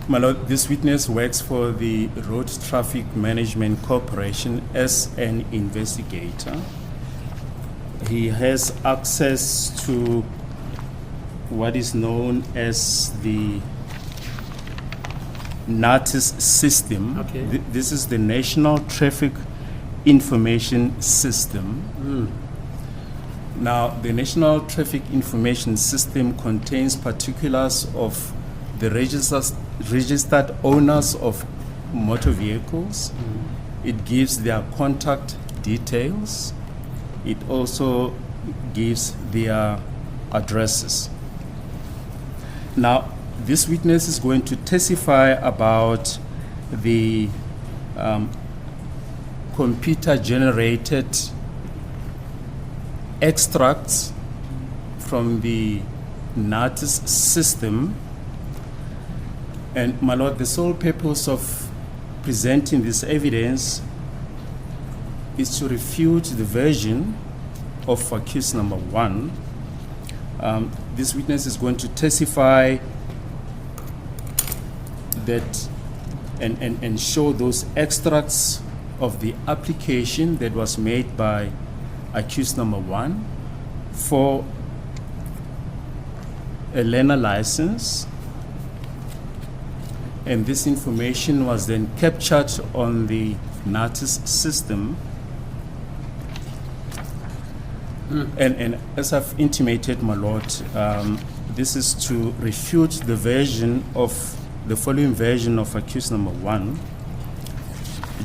My Lord, this witness works for the Road Traffic Management Corporation as an investigator. He has access to what is known as the NTIS system. Okay. This is the National Traffic Information System. Now, the National Traffic Information System contains particulars of the registered owners of motor vehicles. It gives their contact details. It also gives their addresses. Now, this witness is going to testify about the computer-generated extracts from the NTIS system. And my Lord, the sole purpose of presenting this evidence is to refute the version of accused number 1. This witness is going to testify that and show those extracts of the application that was made by accused number 1 for a learner license, and this information was then captured on the NTIS system. And as I've intimated, my Lord, this is to refute the version of the following version of accused number 1.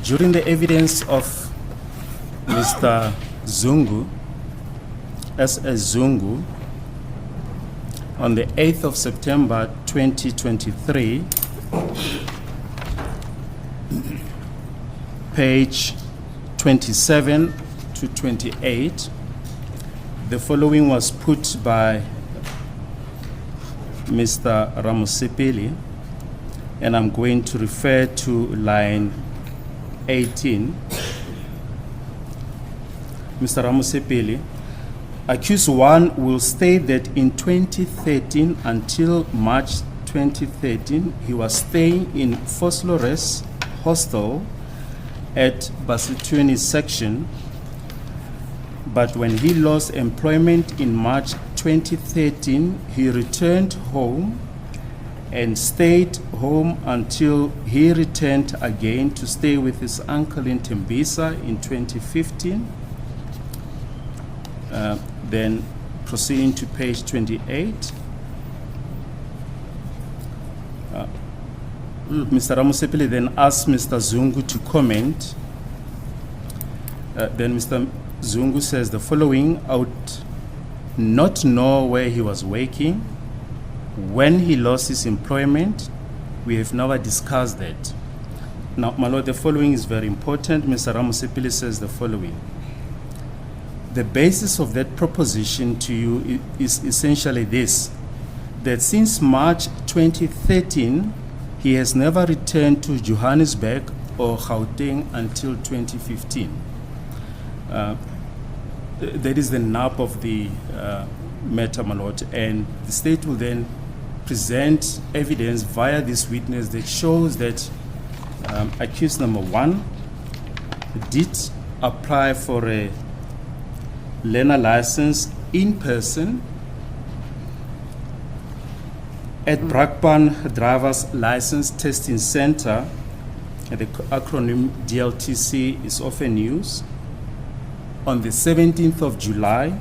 During the evidence of Mr. Zungu, S.S. Zungu, on the 8th of September 2023, page 27 to 28, the following was put by Mr. Ramusepeli, and I'm going to refer to line 18. Mr. Ramusepeli, accused 1 will state that in 2013 until March 2013, he was staying in Foslores Hostel at Basituni section, but when he lost employment in March 2013, he returned home and stayed home until he returned again to stay with his uncle in Tembisa in 2015. Then proceeding to page 28. Mr. Ramusepeli then asked Mr. Zungu to comment. Then Mr. Zungu says the following: I would not know where he was working when he lost his employment. We have never discussed that. Now, my Lord, the following is very important. Mr. Ramusepeli says the following: the basis of that proposition to you is essentially this, that since March 2013, he has never returned to Johannesburg or Gauteng until 2015. That is the nub of the matter, my Lord, and the state will then present evidence via this witness that shows that accused number 1 did apply for a learner license in person at Brakpan Driver's License Testing Center. The acronym DLTC is often used. On the 17th of July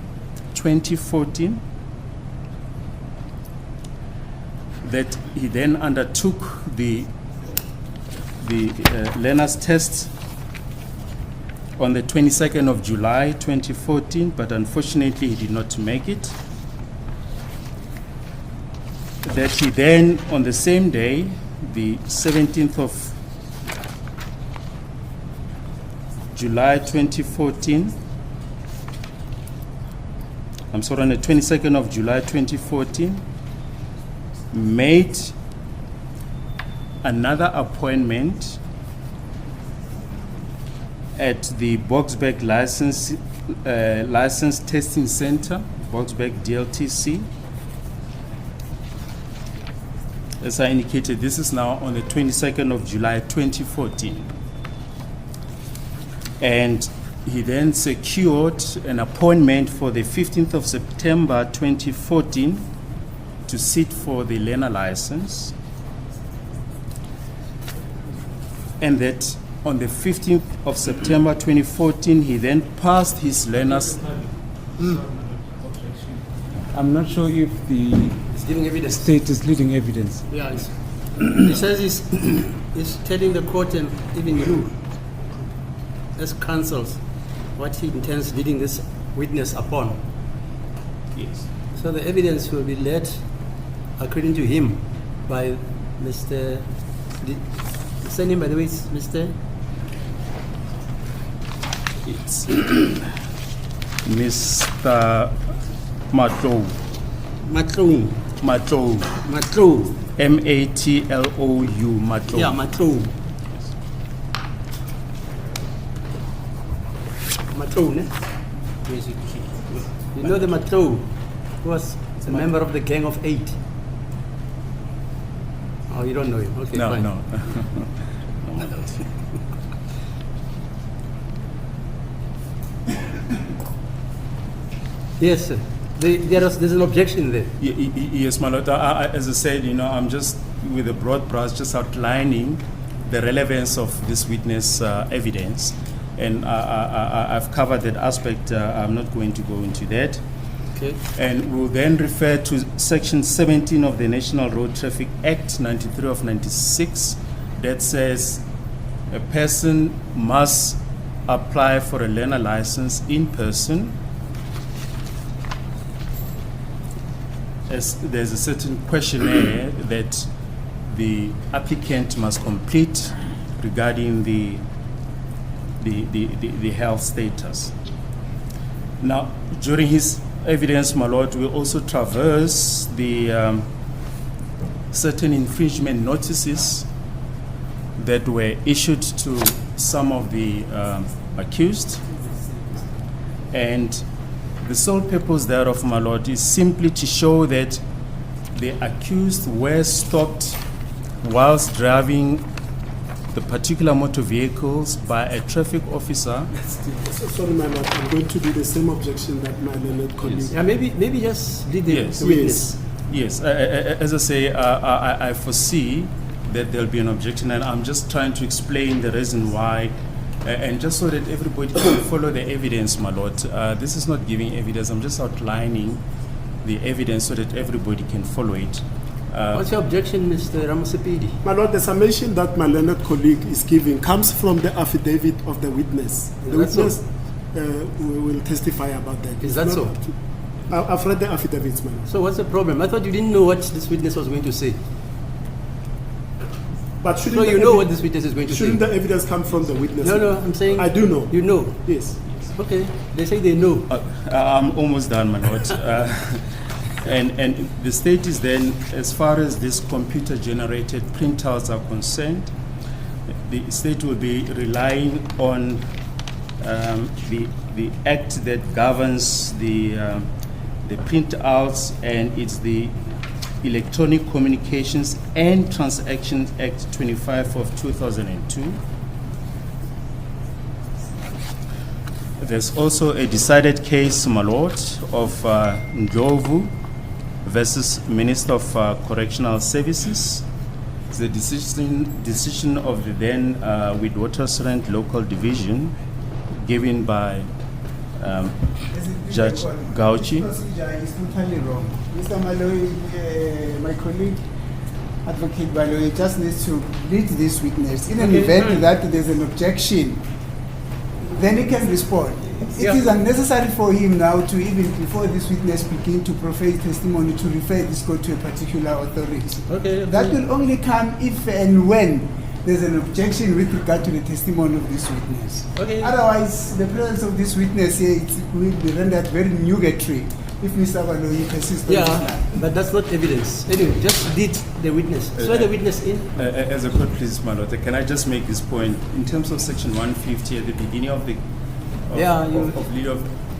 2014, that he then undertook the learner's test on the 22nd of July 2014, but unfortunately he did not make it. That he then, on the same day, the 17th of July 2014, on the 22nd of July 2014, made another appointment at the Boksburg License Testing Center, Boksburg DLTC, as I indicated, this is now on the 22nd of July 2014. And he then secured an appointment for the 15th of September 2014 to sit for the learner license. And that on the 15th of September 2014, he then passed his learner's. I'm not sure if the Giving evidence. state is leading evidence. Yeah, he says he's telling the court and even you, as counsels, what he intends leading this witness upon. Yes. So the evidence will be led, according to him, by Mr. The surname, by the way, is Mr. It's Mr. Matlou. Matlou. Matlou. Matlou. M-A-T-L-O-U. Matlou. Yeah, Matlou. Matlou, ne? You know the Matlou, who was a member of the Gang of Eight. Oh, you don't know him? Okay, No, fine. no. Yes, sir. There's an objection there. Yes, my lord. As I said, I'm just with a broad brush, just outlining the relevance of this witness evidence, and I've covered that aspect. I'm not going to go into that. Okay. And we'll then refer to Section 17 of the National Road Traffic Act 93 of 96 that says a person must apply for a learner license in person. As there's a certain questionnaire that the applicant must complete regarding the health status. Now, during his evidence, my lord, will also traverse the certain infringement notices that were issued to some of the accused, and the sole purpose thereof, my lord, is simply to show that the accused were stopped whilst driving the particular motor vehicles by a traffic officer. Sorry, my lord, I'm going to do the same objection that my learned colleague. Yeah, maybe just lead the Yes. witness. Yes, as I say, I foresee that there'll be an objection, and I'm just trying to explain the reason why, and just so that everybody can follow the evidence, my lord. This is not giving evidence, I'm just outlining the evidence so that everybody can follow it. What's your objection, Mr. Ramasipidi? My lord, the summation that my learned colleague is giving comes from the affidavit of the witness. The Is that witness will testify about that. Is It's that not so? up to- I've read the affidavits, my lord. So what's the problem? I thought you didn't know what this witness was going to say. But So you know what this witness is going to say? Shouldn't the evidence come from the witness? No, I'm saying... I do know. You know? Yes. Okay, they say they know. I'm almost done, my lord. And the state is then, as far as these computer-generated printouts are concerned, the state will be relying on the act that governs the printouts, and it's the Electronic Communications and Transactions Act 25 of 2002. There's also a decided case, my lord, of Ndlovu versus Minister of Correctional Services. It's the decision of the then Witwatersrand Local Division given by Judge Gauchi. This procedure is totally wrong. Mr. Malloy, my colleague, Advocate Malloy, just needs to lead this witness. In an event that there's an objection, then he can respond. It is unnecessary for him now to, even before this witness begin to profess testimony, to refer this court to a particular authority. Okay. That will only come if and when there's an objection with regard to the testimony of this witness. Okay. Otherwise, the presence of this witness here will be rendered very nugatory if Mr. Valoyi persists on this Yeah, line. but that's not evidence. Anyway, just lead the witness. Swear the witness in. As a court, please, my lord, can I just make this point? In terms of Section 150 at the beginning of the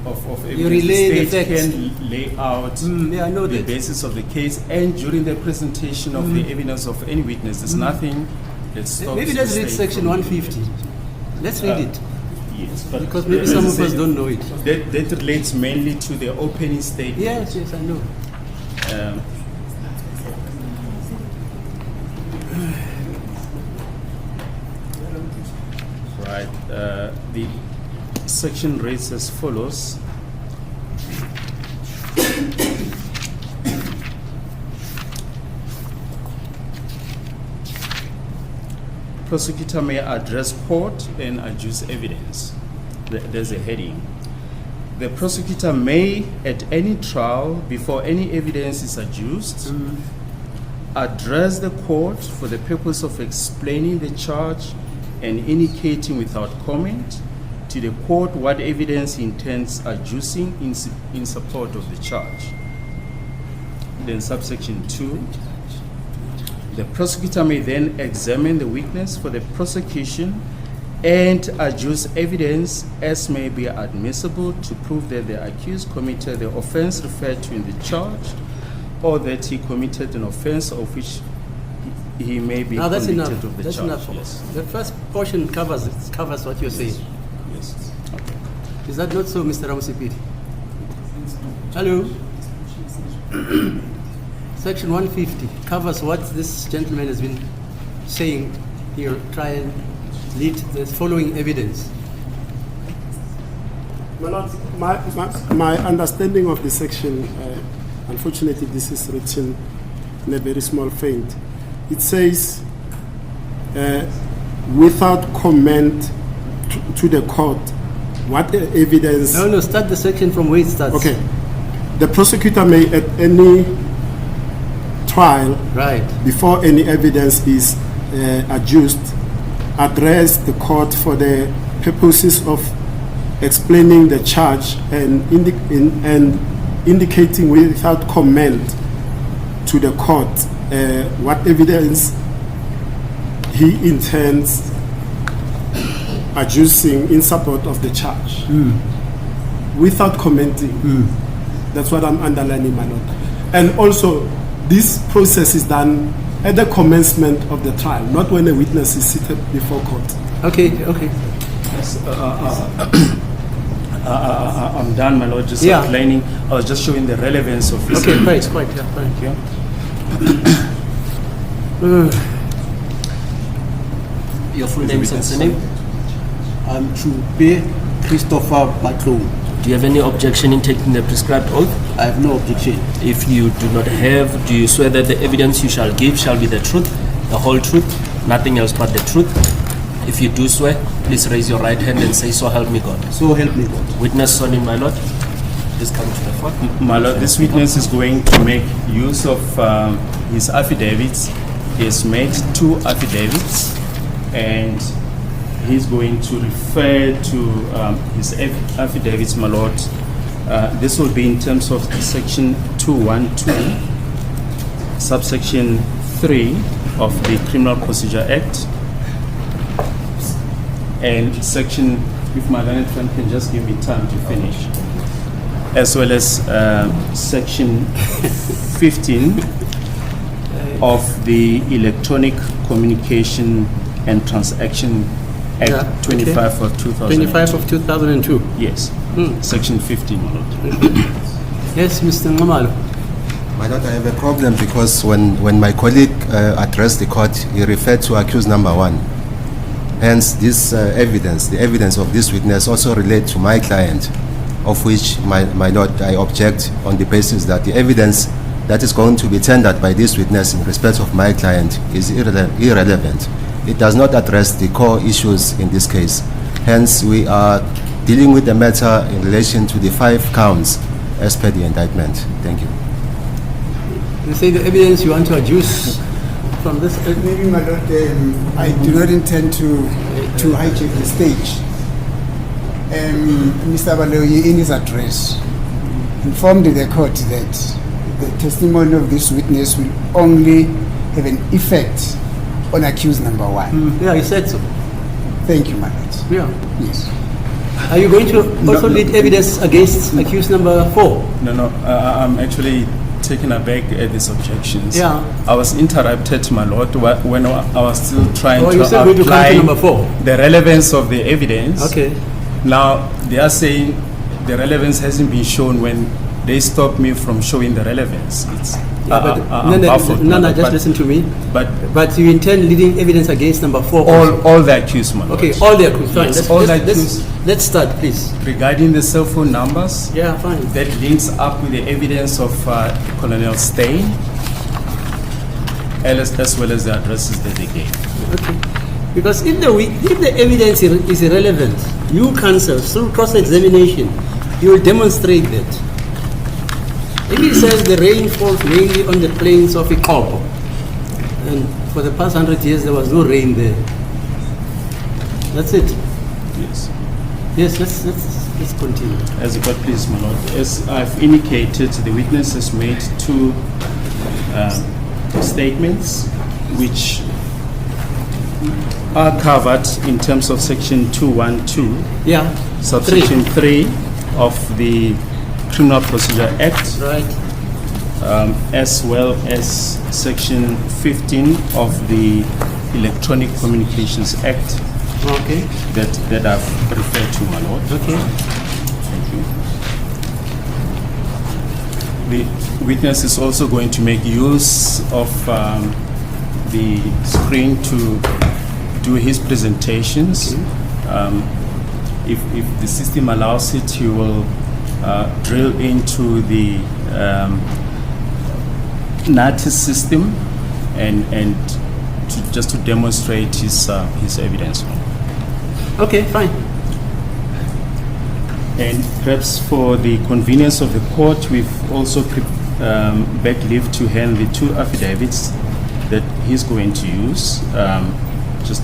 of evidence. You relay the the state facts. can lay out Yeah, I know the that. basis of the case, and during the presentation of the evidence of any witness, there's nothing that stops Maybe the let's read state section from- 150. Let's read it. Yes, but Because maybe as some I of us said, don't know it. That relates mainly to the opening statement. Yes, yes, I know. Um, right. The section reads as follows. Prosecutor may address court and adduce evidence. There's a heading. The prosecutor may, at any trial, before any evidence is adduced, address the court for the purpose of explaining the charge and indicating without comment to the court what evidence he intends adducing in support of the charge. Then subsection 2. The prosecutor may then examine the witness for the prosecution and adduce evidence as may be admissible to prove that the accused committed the offense referred to in the charge, or that he committed an offense of which he may be Now that's convicted enough. of the That's charge. enough. Yes. The first portion covers what you're saying. Yes. Okay. Is that not so, Mr. Ramusipiti? Hello? Section 150 covers what this gentleman has been saying here. Try and lead the following evidence. My Lord, my understanding of the section, unfortunately, this is written in a very small font. It says, without comment to the court, what evidence... No, start the section from where it starts. Okay. The prosecutor may, at any trial, Right. before any evidence is adduced, address the court for the purposes of explaining the charge and indicating without comment to the court what evidence he intends adducing in support of the charge. Without commenting. That's what I'm underlining, my Lord. And also, this process is done at the commencement of the trial, not when a witness is seated before court. Okay. Yes, I'm done, my Lord. Just Yeah. outlining. I was just showing the relevance of this. Okay, quite. Yeah, fine. Your full name and surname? I'm Chube Christopher Batlou. Do you have any objection in taking the prescribed oath? I have no objection. If you do not have, do you swear that the evidence you shall give shall be the truth, the whole truth, nothing else but the truth? If you do swear, please raise your right hand and say, "So help me God." So help me God. Witness sworn in, my Lord. Please come to the front. My Lord, this witness is going to make use of his affidavits. He has made 2 affidavits, and he's going to refer to his affidavits, my Lord. This will be in terms of section 212, subsection 3 of the Criminal Procedure Act, and section, if my learned friend can just give me time to finish, as well as section 15 of the Electronic Communication and Transaction Act, Yeah, 25 of 2000. 25 of 2002. Yes, section 15, my Lord. Yes, Mr. Ngamalo. My Lord, I have a problem because when my colleague addressed the court, he referred to accused number 1. Hence, this evidence, the evidence of this witness also relate to my client, of which, my Lord, I object on the basis that the evidence that is going to be tendered by this witness in respect of my client is irrelevant. It does not address the core issues in this case. Hence, we are dealing with the matter in relation to the 5 counts as per the indictment. Thank you. You say the evidence you want to adduce from this. Maybe, my Lord, I do not intend to hijack the stage. Mr. Baloyi, in his address, informed the court that the testimony of this witness will only have an effect on accused number 1. Yeah, he said so. Thank you, my Lord. Yeah. Yes. Are you going to also lead evidence against accused number 4? No, I'm actually taken aback at these objections. Yeah. I was interrupted, my lord, when I was still trying Oh, you to said going to come to apply number 4. the relevance of the evidence. Okay. Now, they are saying the relevance hasn't been shown when they stopped me from showing the relevance. I'm baffled, my lord, just listen to me. But But you intend leading evidence against number 4 also? all the accused, my lord. Okay, all the accused. Fine. Yes, all the accused. Let's start, please. Regarding the cell phone numbers, Yeah, fine. that links up with the evidence of Colonel Stein, as well as the addresses that they gave. Okay. Because if the evidence is irrelevant, you counsel through cross-examination, you will demonstrate that. If it says the rain falls mainly on the plains of Ikopo, and for the past 100 years there was no rain there. That's it. Yes. Yes, let's continue. As you got, please, my lord. As I've indicated, the witness has made 2 statements which are covered in terms of section 212, Yeah. subsection 3 of the Criminal Procedure Act, Right. as well as section 15 of the Electronic Communications Act Okay. that I've referred to, my lord. Okay. Thank you. The witness is also going to make use of the screen to do his presentations. If the system allows it, he will drill into the NTIS system and just to demonstrate his evidence. Okay, fine. And perhaps for the convenience of the court, we've also begged leave to hand the 2 affidavits that he's going to use, just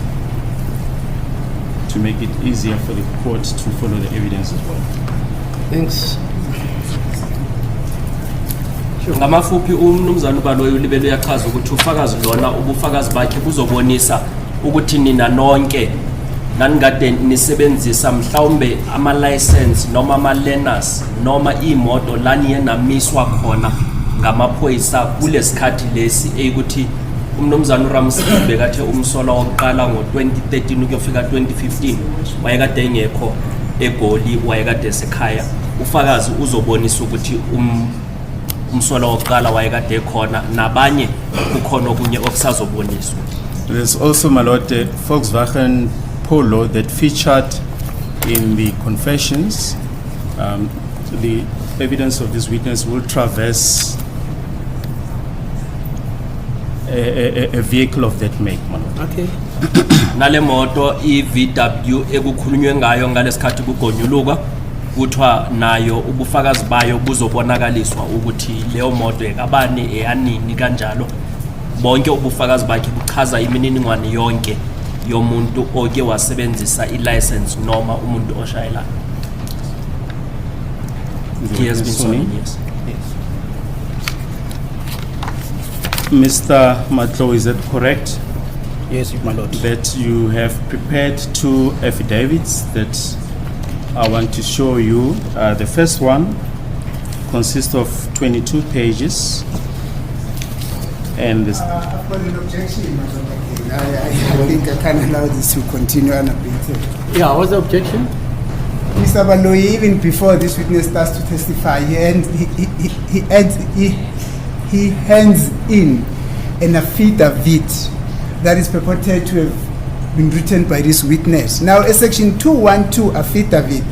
to make it easier for the court to follow the evidence as well. Thanks. ngamafuphi umnumzana ubaloyi ulibele uyachaza ukuthi ufakazi lona ubufakazi bakhe buzobonisa ukuthi nina nonke naningade nisebenzisa mhlawumbe ama-license noma ama-learners noma imoto lani yenamiswa khona ngamaphoyisa kulesikhathi lesi eyikuthi umnumzana uRamsey bekathe umsola wokuqala ngo-2013 ukuyofika 2015 wayekade engekho eGoli wayekade esekhaya ufakazi uzobonisa ukuthi umsola wokuqala wayekade ekhona nabanye kukhona okunye okusazoboniswa. There's also, my lord, the Volkswagen Polo that featured in the confessions. The evidence of this witness will traverse a vehicle of that make, my lord. Okay. Nale moto iVW ekukhulunywe ngayo ngalesikhathi kugonyuluka kuthiwa nayo ubufakazi bayo buzobonakaliswa ukuthi leyo moto ekabani eyanini kanjalo bonke ubufakazi bakhe buchaza imininingwane yonke yomuntu oke wasebenzisa i-license noma umuntu oshayelayo. He has been sworn in, yes. Mr. Matlo, is that correct? Yes, my lord. That you have prepared 2 affidavits that I want to show you. The first one consists of 22 pages, and this. I've got an objection, Madam Again. I think I can't allow this to continue unabated. Yeah, what's the objection? Mr. Baloyi, even before this witness starts to testify, he hands in an affidavit that is purported to have been written by this witness. Now, a section 212 affidavit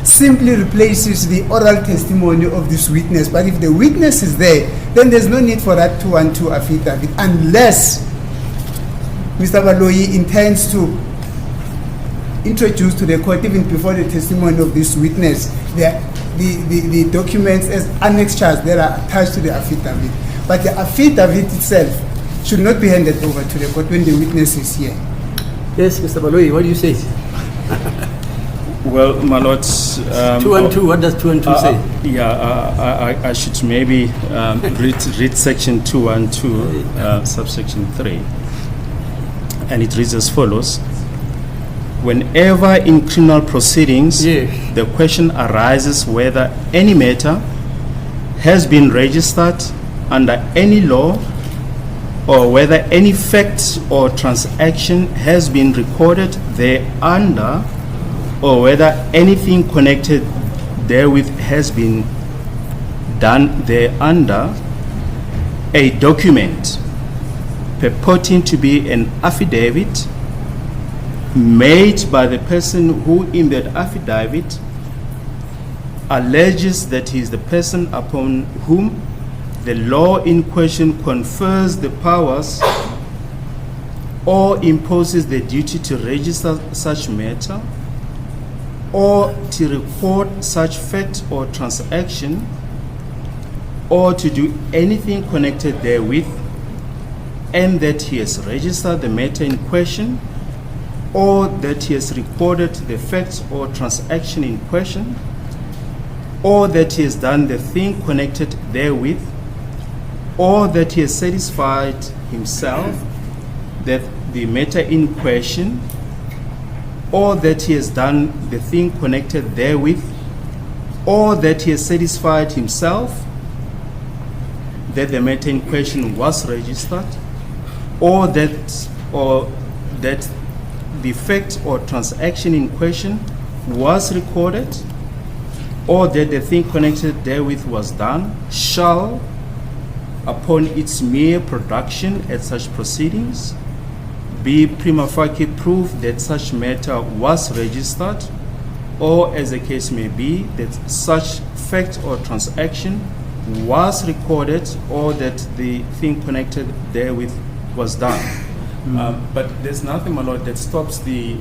simply replaces the oral testimony of this witness. But if the witness is there, then there's no need for that 212 affidavit unless Mr. Baloyi intends to introduce to the court, even before the testimony of this witness, the documents as annexures that are attached to the affidavit. But the affidavit itself should not be handed over to the court when the witness is here. Yes, Mr. Baloyi, what do you say? Well, my lord. 212, what does 212 say? Yeah, I should maybe read section 212, subsection 3. And it reads as follows. Whenever in criminal proceedings, Yes. the question arises whether any matter has been registered under any law or whether any fact or transaction has been recorded thereunder or whether anything connected therewith has been done thereunder, a document purporting to be an affidavit made by the person who in that affidavit alleges that he is the person upon whom the law in question confers the powers or imposes the duty to register such matter or to record such fact or transaction or to do anything connected therewith, and that he has registered the matter in question or that he has recorded the fact or transaction in question or that he has done the thing connected therewith, or that he has satisfied himself that the matter in question, or that he has done the thing connected therewith, or that he has satisfied himself that the matter in question was registered, or that the fact or transaction in question was recorded, or that the thing connected therewith was done, shall, upon its mere production at such proceedings, be prima facie proof that such matter was registered, or as the case may be, that such fact or transaction was recorded, or that the thing connected therewith was done. But there's nothing, my lord, that stops the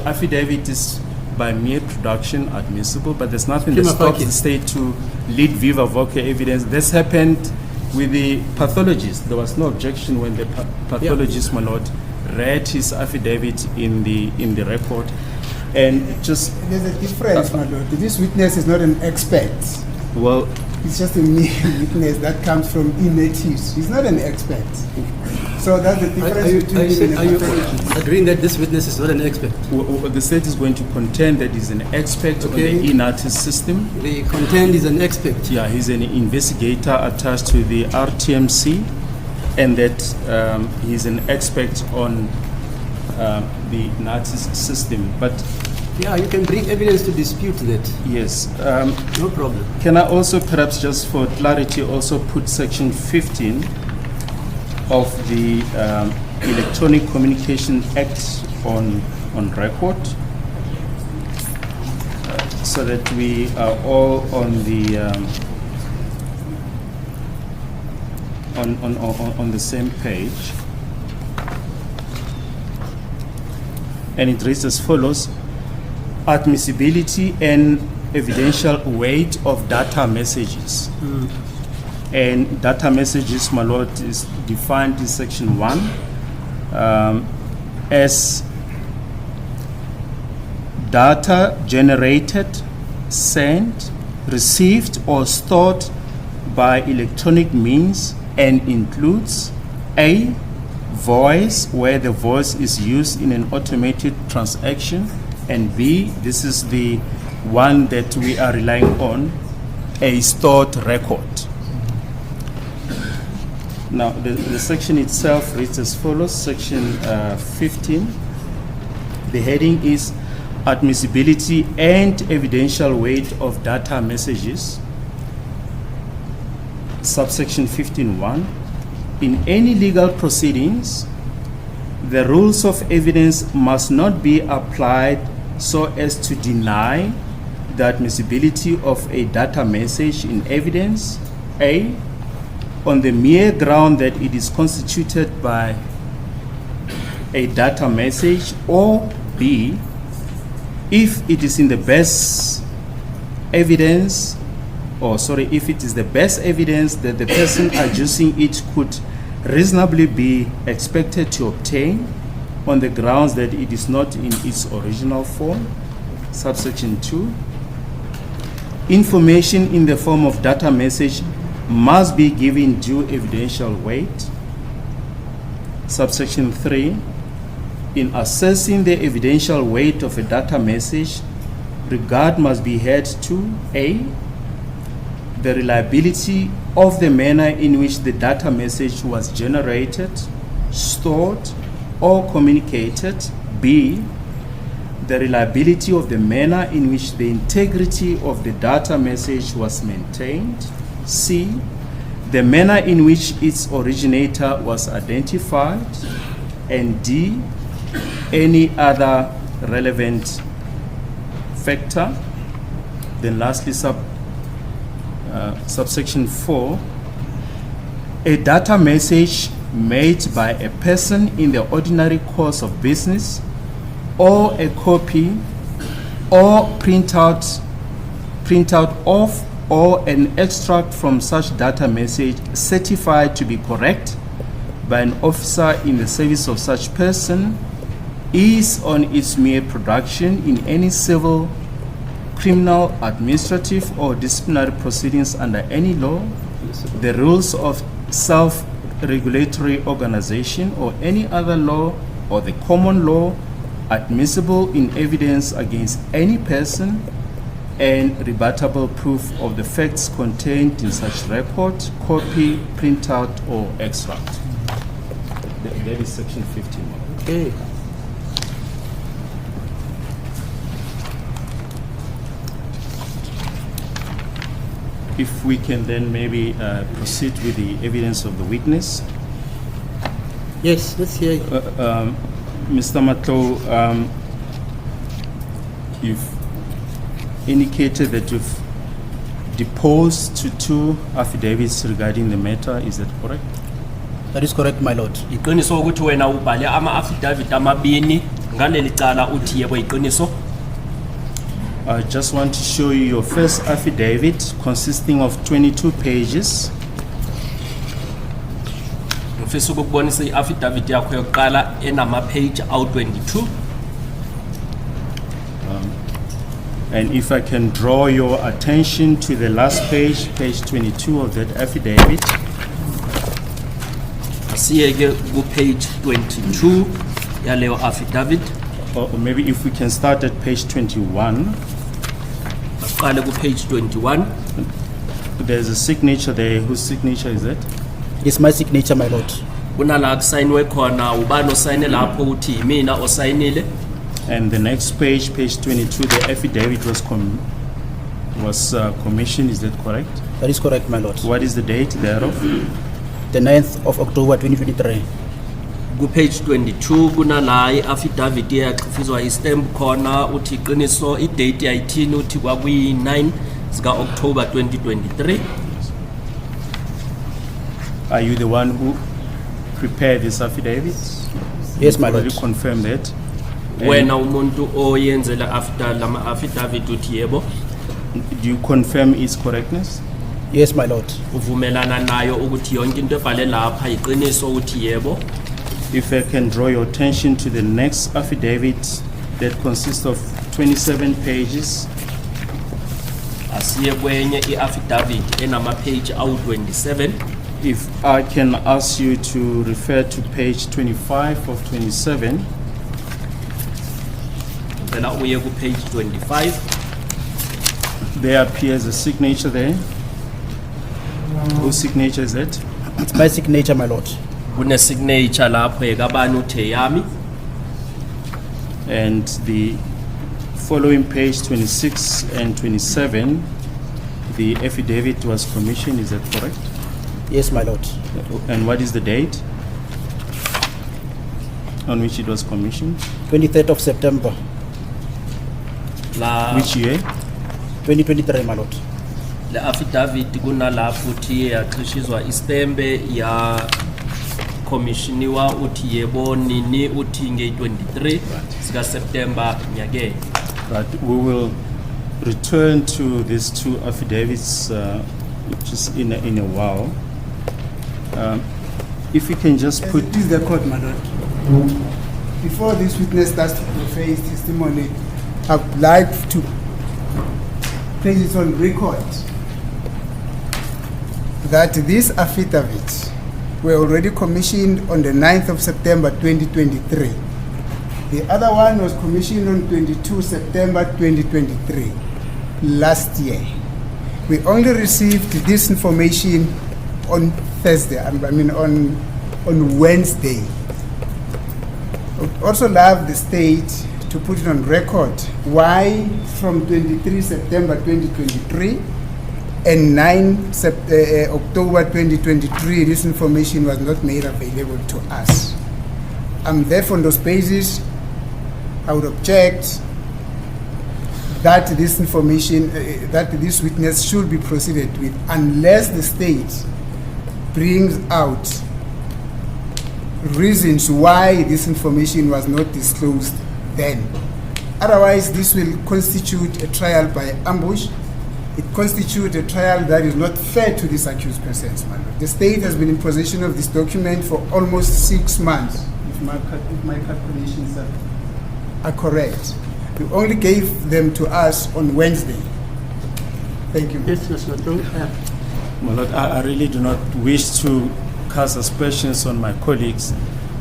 affidavit is by mere production admissible, but there's nothing that Prima stops facie. the state to lead viva voce evidence. This happened with the pathologist. There was no objection when the pathologist, my lord, read his affidavit in the record, and just There's a difference, my lord. This witness is not an expert. well, It's just a mere witness that comes from innatives. He's not an expert. So that's the difference between Are you agreeing that this witness is not an expert? the state is going to contend that he's an expert on Okay. the NTIS system. They contend he's an expert. Yeah, he's an investigator attached to the RTMC, and that he's an expert on the NTIS system. But Yeah, you can bring evidence to dispute that. yes, No problem. can I also perhaps just for clarity also put section 15 of the Electronic Communication Act on record, so that we are all on the on the same page. And it reads as follows: admissibility and evidential weight of data messages. And data messages, my lord, is defined in section 1 as data generated, sent, received, or stored by electronic means, and includes A, voice, where the voice is used in an automated transaction, and B, this is the one that we are relying on, a stored record. Now, the section itself reads as follows: section 15. The heading is admissibility and evidential weight of data messages. Subsection 15.1. In any legal proceedings, the rules of evidence must not be applied so as to deny the admissibility of a data message in evidence, A, on the mere ground that it is constituted by a data message, or B, if it is in the best evidence, if it is the best evidence that the person adducing it could reasonably be expected to obtain on the grounds that it is not in its original form. Subsection 2. Information in the form of data message must be given due evidential weight. Subsection 3. In assessing the evidential weight of a data message, regard must be had to A, the reliability of the manner in which the data message was generated, stored, or communicated. B, the reliability of the manner in which the integrity of the data message was maintained. C, the manner in which its originator was identified. And D, any other relevant factor. Then lastly, subsection 4, a data message made by a person in the ordinary course of business, or a copy or printout of or an extract from such data message certified to be correct by an officer in the service of such person is on its mere production in any civil, criminal, administrative, or disciplinary proceedings under any law, the rules of self-regulatory organization, or any other law, or the common law, admissible in evidence against any person, and rebuttable proof of the facts contained in such record, copy, printout, or extract. That is section 15. Okay. If we can then maybe proceed with the evidence of the witness. Yes, let's hear it. Mr. Matlo, you've indicated that you've deposed to 2 affidavits regarding the matter. Is that correct? That is correct, my lord. Iqiniso ukuthi wena ubhale ama-affidavit amabini ngaleli cala uthi yebo iqiniso. I just want to show you your first affidavit consisting of 22 pages. Ngifisa ukubonisa i-affidavit yakho yokuqala enama-page awu-22. And if I can draw your attention to the last page, page 22 of that affidavit. Asiyeke ku-page 22 yaleyo affidavit. Or maybe if we can start at page 21. Asiqale ku-page 21. There's a signature there. Whose signature is that? It's my signature, my lord. Kunala kusayinwe khona ubani osayine lapho uthi yimina osayinile. And the next page, page 22, the affidavit was commissioned. Is that correct? That is correct, my lord. What is the date thereof? The 9th of October 2023. Ku-page 22 kunala i-affidavit yaxhufizwa i-stamp khona uthi iqiniso i-date yayithini uthi kwakuyi-9 zika-October 2023. Are you the one who prepared this affidavit? Yes, my Will lord. you confirm that? And Wena umuntu oyenzela after lama affidavit uthi yebo. do you confirm its correctness? Yes, my lord. Uvumelana nayo ukuthi yonke into ebhale lapha iqiniso uthi yebo. If I can draw your attention to the next affidavit that consists of 27 pages. Asiye kwenye i-affidavit enama-page awu-27. If I can ask you to refer to page 25 of 27. Ngicela uye ku-page 25. There appears a signature there. Whose signature is that? It's my signature, my lord. Kune-signature lapho ekabani uthe yami. And the following page 26 and 27, the affidavit was commissioned. Is that correct? Yes, my lord. And what is the date on which it was commissioned? 23rd of September La Which year? 2023, my lord. le affidavit kunalapho uthi yaxhishizwa istembe ya commissioniwa uthi yebo nini uthi nge-23 sika September nyakeni. But we will return to these 2 affidavits just in a while. If you can just put. This is the court, my lord. Before this witness starts to proffer his testimony, I'd like to place it on record that these affidavits were already commissioned on the 9th of September 2023. The other one was commissioned on 22 September 2023, last year. We only received this information on Thursday, on Wednesday. I would also love the state to put it on record why from 23 September 2023 and 9 October 2023 this information was not made available to us. Therefore, on those bases, I would object that this information, that this witness should be proceeded with unless the state brings out reasons why this information was not disclosed then. Otherwise, this will constitute a trial by ambush. It constitutes a trial that is not fair to these accused persons. The state has been in possession of this document for almost 6 months, if my calculations are correct. You only gave them to us on Wednesday. Thank you. Yes, that's not wrong. My Lord, I really do not wish to cast aspersions on my colleagues,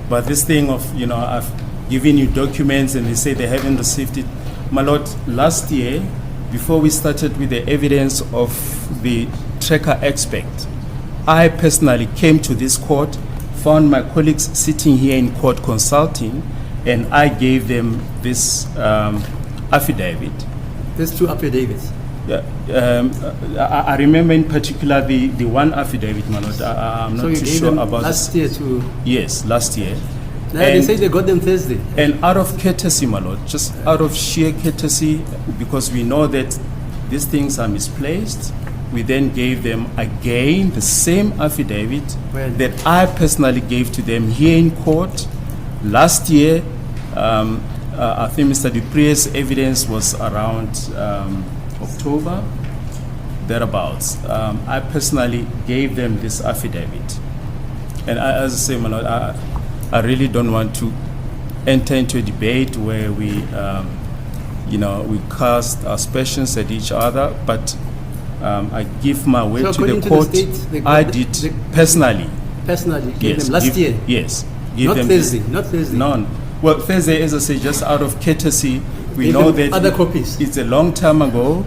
but this thing of, I've given you documents and they say they haven't received it. My Lord, last year, before we started with the evidence of the tracker expert, I personally came to this court, found my colleagues sitting here in court consulting, and I gave them this affidavit. There's 2 affidavits. I remember in particular the one affidavit, my Lord. I'm So not you too gave sure them about last this. year to... Yes, last year. Now they say they got them Thursday. And out of courtesy, my Lord, just out of sheer courtesy, because we know that these things are misplaced, we then gave them again the same affidavit When? that I personally gave to them here in court last year. I think Mr. Dupre's evidence was around October, thereabouts. I personally gave them this affidavit. And as I say, my Lord, I really don't want to enter into a debate where we, we cast aspersions at each other, but I give my word So to the according to the court. state, they got I the- did they- personally. Personally, gave Yes, them last give- year. Yes. Give Not them Thursday, this- not Thursday. No. Well, Thursday, as I say, just out of courtesy, we Give know them that other copies. it's a long time ago,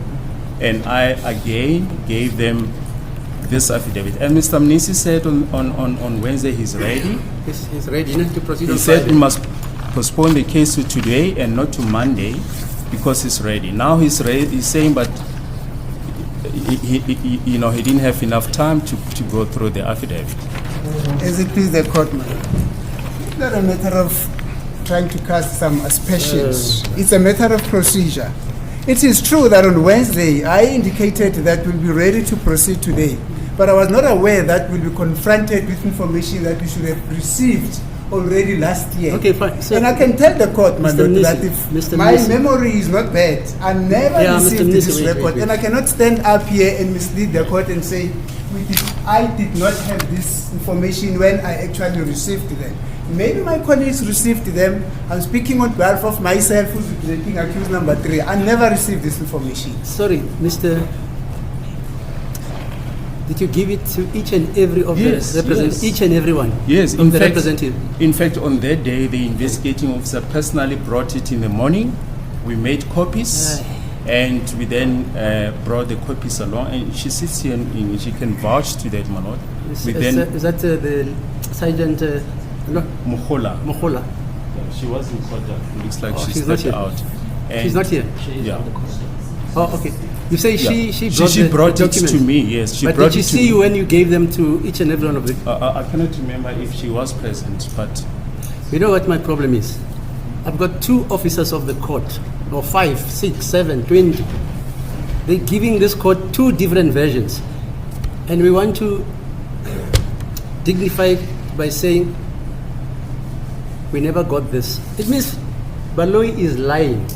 and I again gave them this affidavit. And Mr. Mnisi said on Wednesday he's ready. He's ready to proceed He on said Friday. we must postpone the case to today and not to Monday because he's ready. Now he's ready. He's saying, but he didn't have enough time to go through the affidavit. As it please the court, madam. It's not a matter of trying to cast some aspersions. It's a matter of procedure. It is true that on Wednesday I indicated that we'll be ready to proceed today, but I was not aware that we'll be confronted with information that we should have received already last year. Okay, fine. So- and I can tell the court, my Mr. lord, Mnisi, that if Mr. my Mnisi. memory is not bad, I never Yeah, Mr. received Mnisi, this wait, report, wait. and I cannot stand up here and mislead the court and say I did not have this information when I actually received them. Maybe my colleagues received them. I'm speaking on behalf of myself, who's representing accused number 3. I never received this information. Sorry, Mr. Did you give it to each and every of Yes, the representatives? yes. Each and everyone? Yes, Of in the fact, representative? in fact, on that day, the investigating officer personally brought it in the morning. We made copies, and we then brought the copies along. And she sits here and she can vouch to that, my lord. We then Is that the Sergeant Muhola. Mohola? She was in court. It looks like Oh, she she's not stepped here. out. And She's not here? Yeah. Oh, okay. You say Yeah. she brought, she the brought it documents. to me. Yes, she But brought did she it to see me. you when you gave them to each and every one of the... I cannot remember if she was present, but You know what my problem is? I've got 2 officers of the court, or 5, 6, 7, 20. They're giving this court 2 different versions. And we want to dignify by saying, we never got this. It means Baloyi is lying.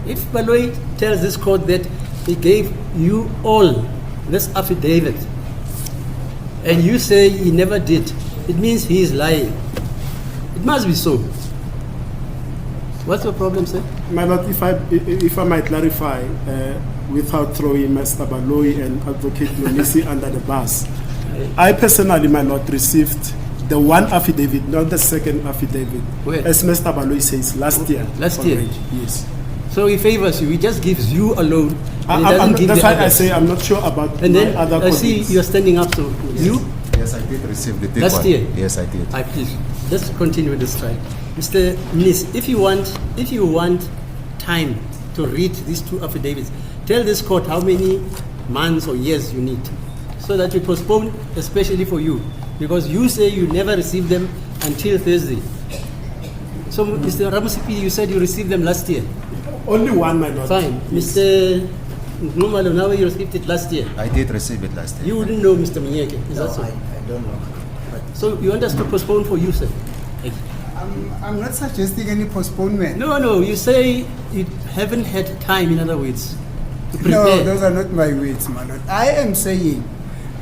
If Baloyi tells this court that he gave you all this affidavit, and you say he never did, it means he is lying. It must be so. What's your problem, sir? My lord, if I might clarify, without throwing Mr. Baloyi and Advocate Mnisi under the bus, I personally, my lord, received The one affidavit, not the second affidavit. Where? As Mr. Baloyi says, last year. Last year? already, Yes. So he favors you. He just gives you alone. And he doesn't give That's the why I others. say I'm not sure about And my then other I see colleagues. you're standing up. So you, Yes, I did receive the big Last one. year? Yes, I did. I please let's continue with this trial, Mr. Nis. If you want time to read these two affidavits, tell this court how many months or years you need, so that we postpone, especially for you, because you say you never received them until Thursday. So, Mr. Ramusipili, you said you received them last year. Only one, my lord. Fine, Mr. Numalo, now you received it last year. I did receive it last year. You wouldn't know, Mr. Mnyeke, is that so? I don't know. So you want us to postpone for you, sir? I'm not suggesting any postponement. No, you say you haven't had time, in other words, to prepare. No, those are not my words, my lord. I am saying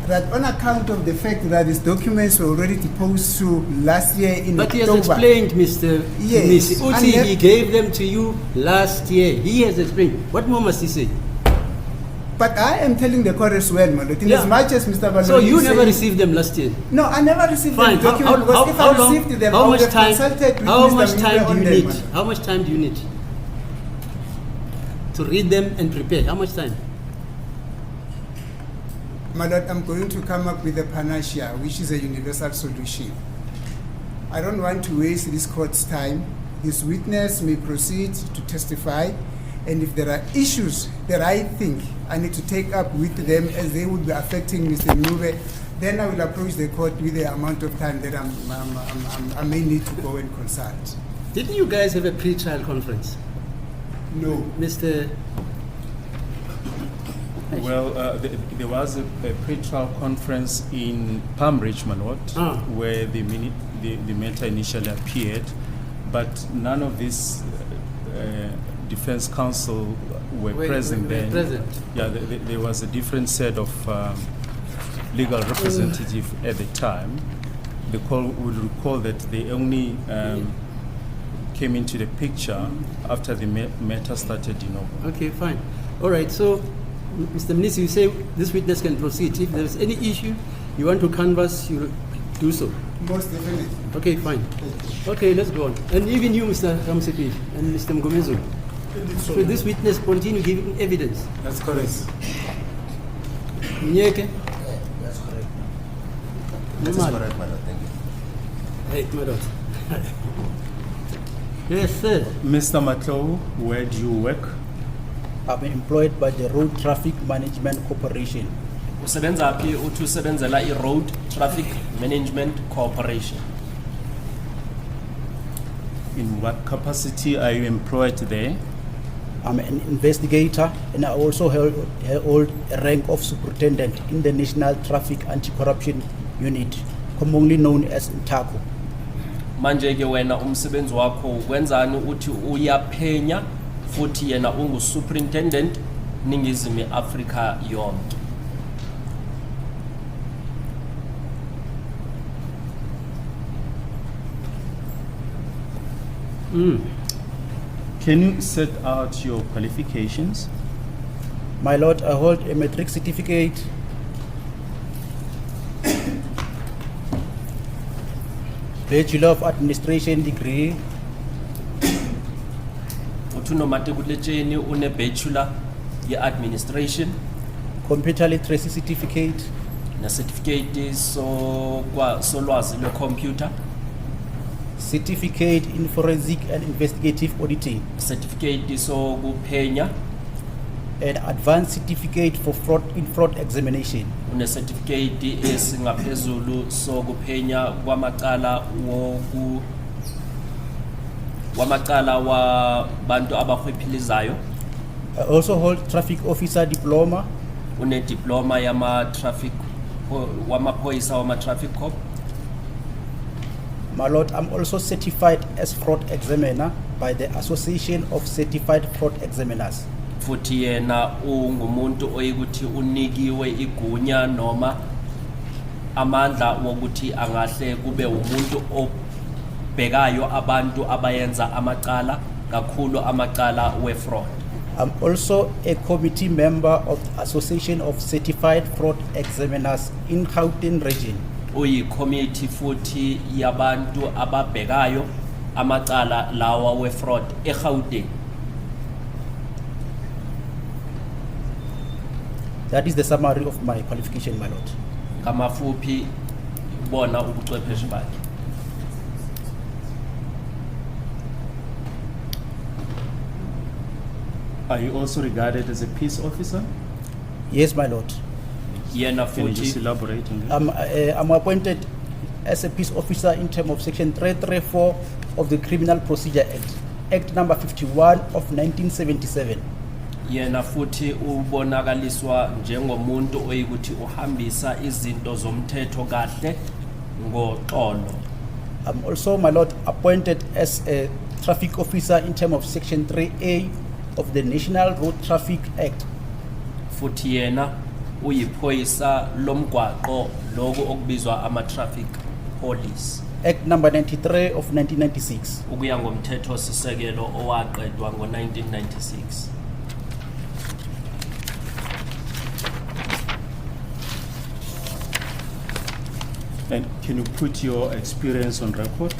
that on account of the fact that these documents were already deposed to last year in But he has October. explained, Mr. Yes, Nisi. and Uti, yet- he gave them to you last year. He has explained. What more must he say? But I am telling the court as well, my lord, in Yeah. as much as Mr. Baloyi So you is never saying- received them last year? No, I never received Fine. the document because if I received them, I how would much have time? consulted with How Mr. much Mnyeke time do on you them, need? my lord. How much time do you need to read them and prepare? How much time? My lord, I'm going to come up with a panacea, which is a universal solution. I don't want to waste this court's time. This witness may proceed to testify, and if there are issues that I think I need to take up with them as they would be affecting Mr. Mube, then I will approach the court with the amount of time that I may need to go and consult. Didn't you guys have a pre-trial conference, No. Mr. Well, there was a pre-trial conference in Palm Ridge, Manot, Ah. where the matter initially appeared, but none of these defense counsel were present then. Present. Yeah, there was a different set of legal representative at the time. The call would recall that they only came into the picture after the matter started, Okay, fine. All right, so, Mr. Mnisi, you say this witness can proceed. If there is any issue you want to canvass, you do so. Most definitely. Okay, fine. Okay, let's go on. And even you, Mr. Ramsepi and Mr. Mgomezo, should this witness continue giving evidence? That's correct. Mnyeke? That's correct. That is Numalo? correct, my lord. Thank you. Hey, my lord. Yes, sir. Mr. Matlow, where do you work? I'm employed by the Road Traffic Management Corporation. Usebenza phi uthi usebenzela i-Road Traffic Management Corporation. In what capacity are you employed there? I'm an investigator and I also hold a rank of superintendent in the National Traffic Anti-Corruption Unit, commonly known as NTIS. Manje ke wena umsebenzi wakho wenzani uthi uyaphenya futhi yena ungu-superintendent Ningizimu Afrika yonke. Can you set out your qualifications? My lord, I hold a matric certificate, Bachelor of Administration degree, Uthi unomatikuletsheni une-bachelor ye-administration computer literacy certificate, ne-certificate solwazi lwe-computer, certificate in forensic and investigative auditing, certificate sokuphenya, and advanced certificate for fraud examination. une-certificate esingaphezulu sokuphenya kwamacala wabantu abahwephilizayo. I also hold traffic officer diploma, Une-diploma wamaphoyisa wama-traffic cop. My lord, I'm also certified as fraud examiner by the Association of Certified Fraud Examiners. Futhi yena ungumuntu oyikuthi unikiwe igunya noma amandla wokuthi angahle kube umuntu obhekayo abantu abayenza amacala, kakhulu amacala we-fraud. I'm also a committee member of the Association of Certified Fraud Examiners in Gauteng region. uyi-committee futhi yabantu ababhekayo amacala lawa we-fraud eGauteng. That is the summary of my qualification, my lord. Ngamafuphi bona ubuchwepheshe bakhe. Are you also regarded as a peace officer? Yes, my lord. Yena Can you just futhi elaborate on that? I'm appointed as a peace officer in terms of section 334 of the Criminal Procedure Act, Act number 51 of 1977. yena futhi ubonakaliswa njengomuntu oyikuthi uhambisa izinto zomthetho kahle ngoxolo. I'm also, my lord, appointed as a traffic officer in terms of section 3A of the National Road Traffic Act. Futhi yena uyiphoyisa lomgwaqo lokho okubizwa ama-traffic police. Act number 93 of 1996. Ukuya ngomthetho sisekelo owaqedwa ngo-1996. And can you put your experience on record?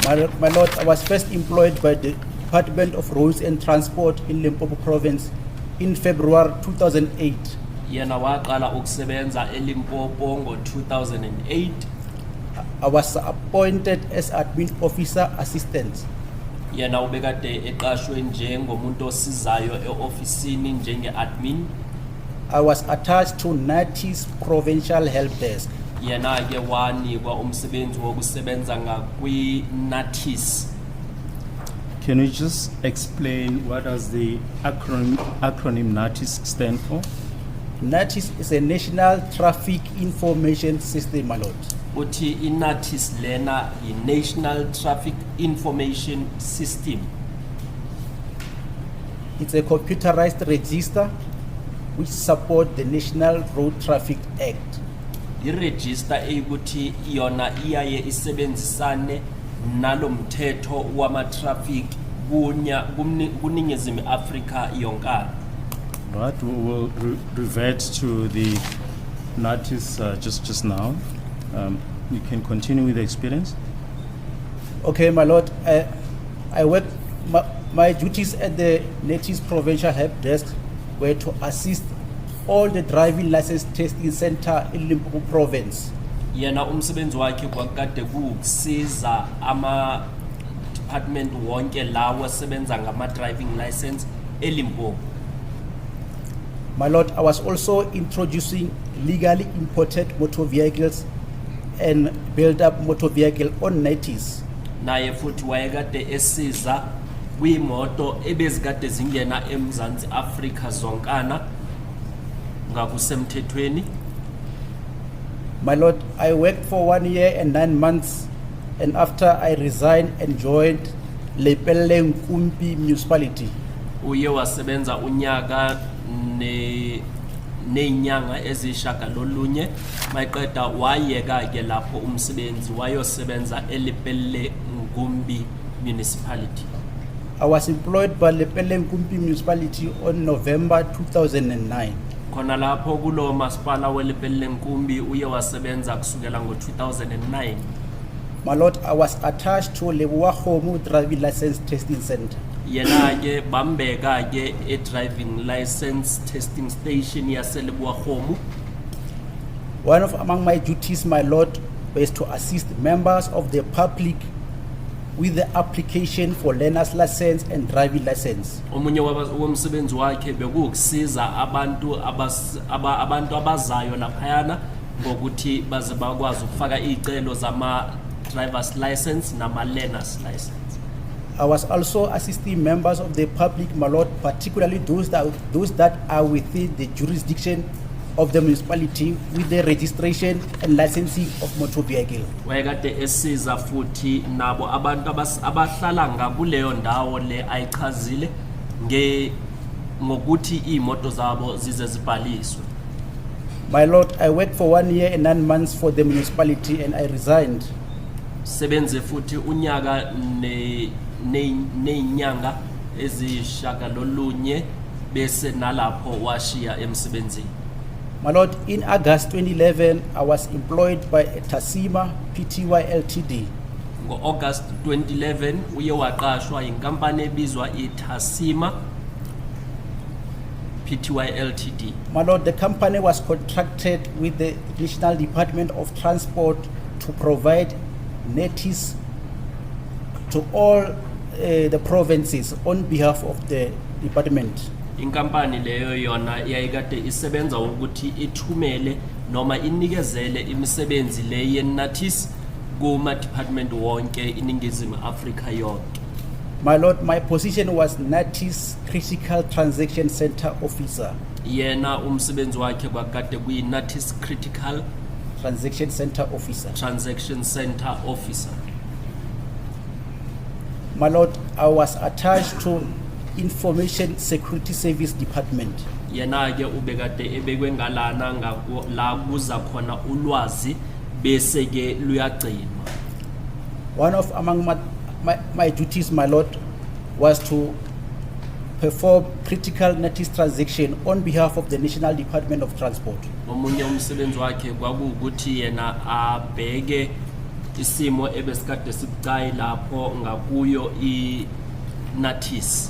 My lord, I was first employed by the Department of Roads and Transport in Limpopo Province in February 2008. Yena waqala ukusebenza eLimpopo ngo-2008. I was appointed as admin officer assistant. Yena ubekade eqashwe njengomuntu osizayo e-ofisini njenge-admin. I was attached to NTIS Provincial Help Desk. Yena ke wanikwa umsebenzi wokusebenza ngakwi-NTIS. Can you just explain what does the acronym NTIS stand for? NTIS is a National Traffic Information System, my lord. Uthi i-NTIS lena i-National Traffic Information System. It's a computerized register which support the National Road Traffic Act. I-register eyikuthi yona iyaye isebenzisane nalomthetho wama-traffic kuningizimu Afrika yonkana. Right, we will revert to the NTIS just now. You can continue with the experience. Okay, my lord, I work, my duties at the NTIS Provincial Help Desk were to assist all the driving license testing center in Limpopo Province. Yena umsebenzi wakhe kwakade kukusiza ama-department wonke lawo asebenza ngama-driving license eLimpopo. My lord, I was also introducing legally imported motor vehicles and build up motor vehicle on NTIS. Naye futhi wayekade esiza kwiimoto ebezikade zingena eMzansi Afrika zonkana ngakusemthethweni. My lord, I worked for 1 year and 9 months, and after I resigned and joined Lepelle Nkumpi municipality. Uye wasebenza unyaka neinyanga ezishagalolunye mayiqeda wayeka ke lapho umsebenzi wayosebenza eLepelle Nkumbi municipality. I was employed by Lepelle Nkumpi municipality on November 2009. Khona lapho kulo masipala weLepelle Nkumbi uye wasebenza kusukela ngo-2009. My lord, I was attached to Leboahomu driving license testing center. Yena ke bambeka ke e-driving license testing station yaseLeboahomu. One of among my duties, my lord, was to assist members of the public with the application for learner's license and driving license. Omunye womsebenzi wakhe bekukusiza abantu abazayo laphayana ngokuthi baze bakwazi ukufaka izicelo zama-driver's license nama-learner's license. I was also assisting members of the public, my lord, particularly those that are within the jurisdiction of the municipality with the registration and licensing of motor vehicle. Wayekade esiza futhi nabo abantu abahlala ngakuleyo ndawo le ayichazile ngokuthi imoto zabo zize zibhaliswe. My lord, I worked for 1 year and 9 months for the municipality and I resigned. Sebenze futhi unyaka neinyanga ezishagalolunye bese nalapho washiya emsebenzini. My Lord, in August 2011, I was employed by Tasima Pty Ltd. Ngo-August 2011 uye waqashwa inkampani ebizwa iTasima Pty Ltd. My Lord, the company was contracted with the National Department of Transport to provide NTIS to all the provinces on behalf of the department. Inkampani leyo yona yayikade isebenza ukuthi ithumele noma inikezele imisebenzi le ye-NTIS kuma department wonke iningizimu Afrika yonke. My Lord, my position was NTIS Critical Transaction Center Officer. Yena umsebenzi wakhe kwakade kuyi-NTIS Critical Transaction Center Officer. Transaction Center Officer. My Lord, I was attached to Information Security Service Department. Yena ke ubekade ebekwe ngalana la kuza khona ulwazi bese ke luyagcinwa. One of among my duties, my Lord, was to perform critical NTIS transaction on behalf of the National Department of Transport. Omunye umsebenzi wakhe kwakuwukuthi yena abheke isimo ebesikade sibucayi lapho ngakuyo i-NTIS.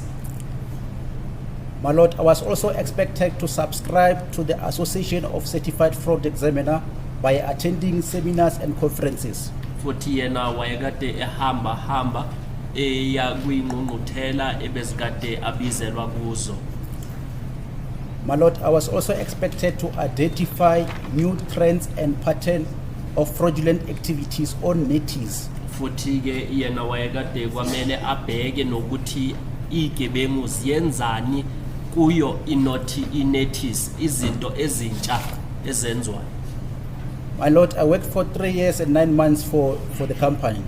My Lord, I was also expected to subscribe to the Association of Certified Fraud Examiner by attending seminars and conferences. Futhi yena wayekade ehamba eya kwingqungquthela ebesikade abizelwa kuzo. My Lord, I was also expected to identify new trends and patterns of fraudulent activities on NTIS. Futhi ke yena wayekade kwamele abheke nokuthi igebengu ziyenzani kuyo i-NTIS izinto ezintsha ezenzwayo. My Lord, I worked for 3 years and 9 months for the company.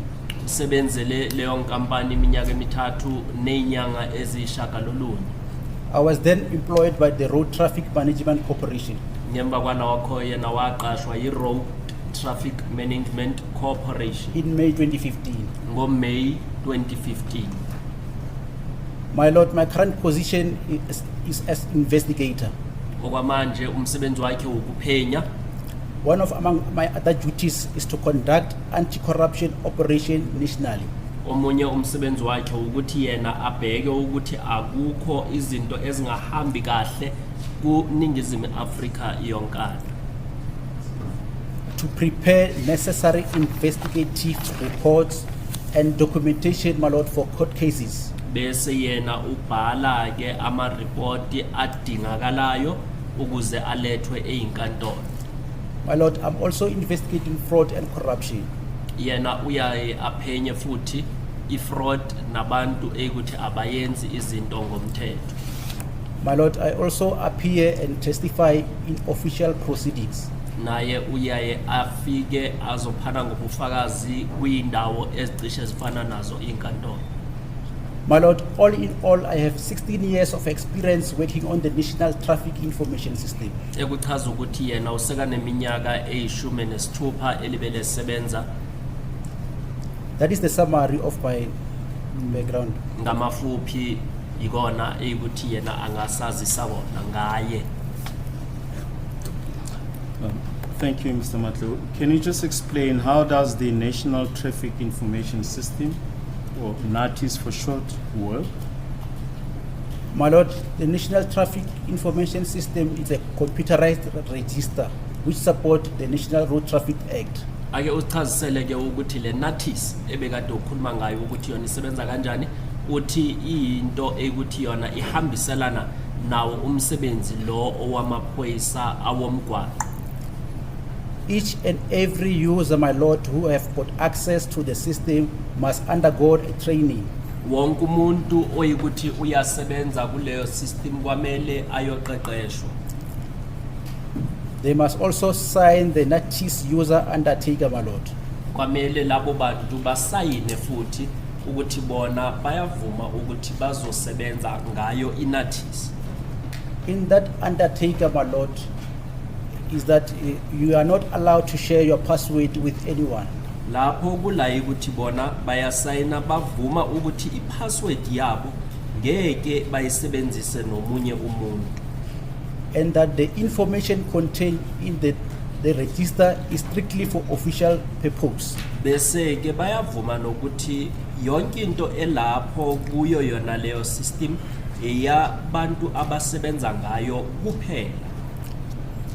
Sebenzele leyo nkampani iminyaka emithathu nezinyanga eziyishagalolunye. I was then employed by the Road Traffic Management Corporation. Ngemva kwalokho yena waqashwa yi-Road Traffic Management Corporation In May 2015. ngoMay 2015. My Lord, my current position is as investigator. Okwamanje umsebenzi wakhe ukuphenya. One of among my other duties is to conduct anti-corruption operation nationally. Omunye umsebenzi wakhe ukuthi yena abheke ukuthi akukho izinto ezingahambi kahle kuningizimu Afrika yonkana. To prepare necessary investigative reports and documentation, my Lord, for court cases. Bese yena ubhala ke ama-report adingakalayo ukuze alethwe eyinkantolo. My Lord, I'm also investigating fraud and corruption. Yena uyaye aphenye futhi i-fraud nabantu ukuthi abayenzi izinto ngomthetho. My Lord, I also appear and testify in official proceedings. Naye uyaye afike azophana ngobufakazi kuyindawo ezicishe ezifana nazo inkantolo. My Lord, all in all, I have 16 years of experience working on the National Traffic Information System. Ekuchaza ukuthi yena useka neminyaka eyishumi elibele sebenza. That is the summary of my background. Ngamafuphi ikona ukuthi yena angasazisa bona ngaye. Thank you, Mr. Matlu. Can you just explain how does the National Traffic Information System, or NTIS for short, work? My Lord, the National Traffic Information System is a computerized register which supports the National Road Traffic Act. Ake usichazisele ke ukuthi le NTIS ebekade ukhuluma ngayo ukuthi yona isebenza kanjani, uthi into ukuthi yona ihambiselana nawo umsebenzi lo owamaphoyisa awomgwaqo. Each and every user, my Lord, who have got access to the system must undergo a training. Wonke umuntu oyikuthi uyasebenza kuleyo system kwamele ayoqeqeshwa. They must also sign the NTIS user undertaker, my Lord. Kwamele labo bantu basayine futhi ukuthi bona bayavuma ukuthi bazosebenza ngayo i-NTIS. In that undertaker, my Lord, is that you are not allowed to share your password with anyone. Lapho kulaye ukuthi bona bayasayina bavuma ukuthi i-password yabo ngeke bayisebenzise nomunye umuntu. and that the information contained in the register is strictly for official purpose. Bese ke bayavuma nokuthi yonke into elapho kuyo yona leyo system eyabantu abasebenza ngayo kuphela.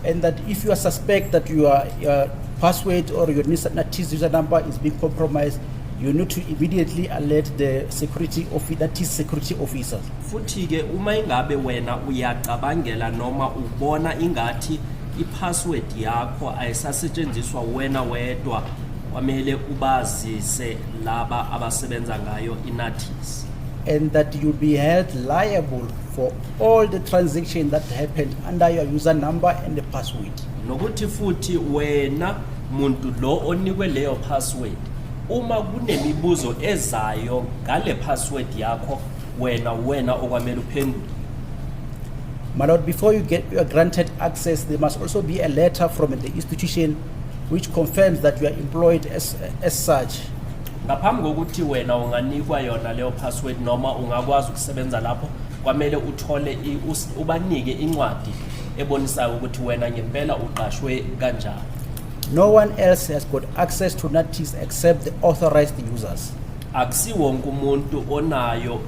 And that if you are suspect that your password or your NTIS user number is being compromised, you need to immediately alert the security officers. Futhi ke uma ingabe wena uyacabangela noma ubona ingati i-password yakho ayisasetshenziswa wena wedwa, kwamele ubazise laba abasebenza ngayo i-NTIS. And that you'll be held liable for all the transactions that happened under your user number and the password. Nokuthi futhi wena muntu lo onikwe leyo password, uma kunemibuzo ezayo ngale password yakho, wena okwamele uphendule. My Lord, before you are granted access, there must also be a letter from the institution which confirms that you are employed as such. Ngaphambi kokuthi wena unganikwa yona leyo password noma ungakwazi ukusebenza lapho, kwamele uthole ubanike incwadi ebonisayo ukuthi wena ngempela uqashwe kanjani. No one else has got access to NTIS except the authorized users. Akusi wonke umuntu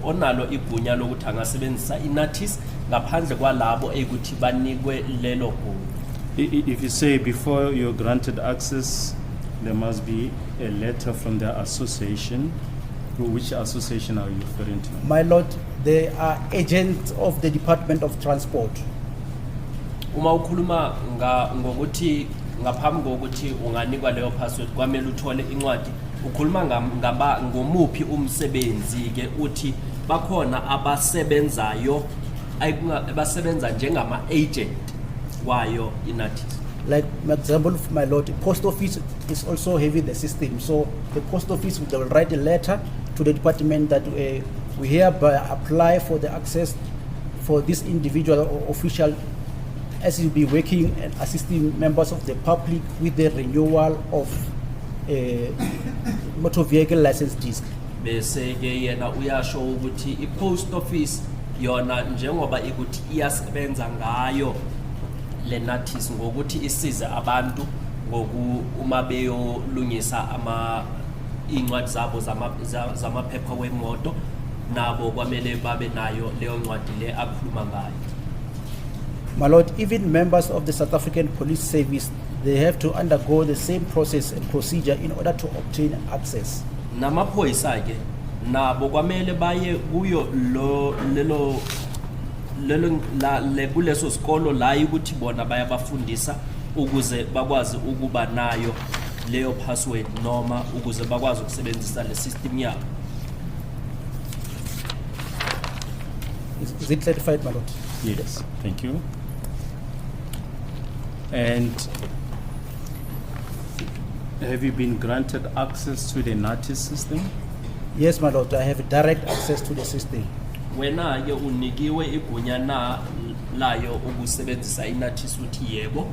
onalo igunya lokuthi angasebenzisa i-NTIS ngaphandle kwalabo ekuthi banikwe lelo gunya. If you say before you're granted access, there must be a letter from the association. Which association are you referring to? My Lord, they are agents of the Department of Transport. Uma ukhuluma ngokuthi ngaphambi kokuthi unganikwa leyo password kwamele uthole incwadi, ukhuluma ngomuphi umsebenzi ke uthi bakhona abasebenzayo abasebenza njengama agent wayo i-NTIS. Like, for example, my Lord, the post office is also having the system. So the post office will write a letter to the department that we hereby apply for the access for this individual or official, as you'll be working and assisting members of the public with the renewal of motor vehicle license disc. Bese ke yena uyasho ukuthi i-post office yona njengoba ikuthi iyasebenza ngayo le NTIS ngokuthi isize abantu uma beyolungisa incwadi zabo zamaphepha wemoto, nabo kwamele babe nayo leyo ncwadi le akhuluma ngayo. My Lord, even members of the South African Police Service, they have to undergo the same process and procedure in order to obtain access. Namaphoyisa ke nabo kwamele baye kuyo kuleso sikolo la ukuthi bona bayabafundisa ukuze bakwazi ukuba nayo leyo password noma ukuze bakwazi ukusebenzisa le system yabo. Is it clarified, my Lord? Yes, thank you. And have you been granted access to the NTIS system? Yes, my Lord, I have direct access to the system. Wena ke unikiwe igunya na layo ukusebenzisa i-NTIS uthi yebo?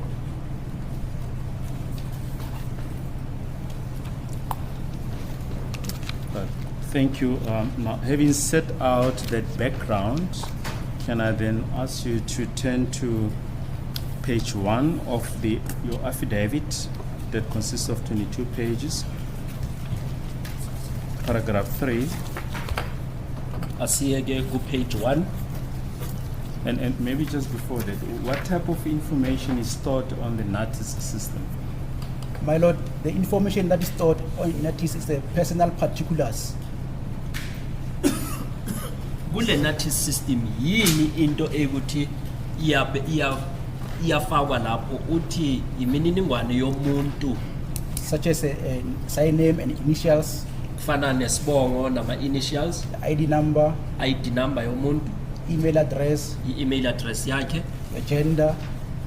Thank you. Now, having set out that background, can I then ask you to turn to page 1 of your affidavit that consists of 22 pages, paragraph 3. Asiye ke ku page 1. And maybe just before that, what type of information is stored on the NTIS system? My Lord, the information that is stored on NTIS is the personal particulars. Kule NTIS system yini into ekuthi iyafakwa lapho uthi imininingwane yomuntu, such as a surname and initials, kufana nesibongo nama initials, ID number, yomuntu, email address, i-email address yakhe, gender,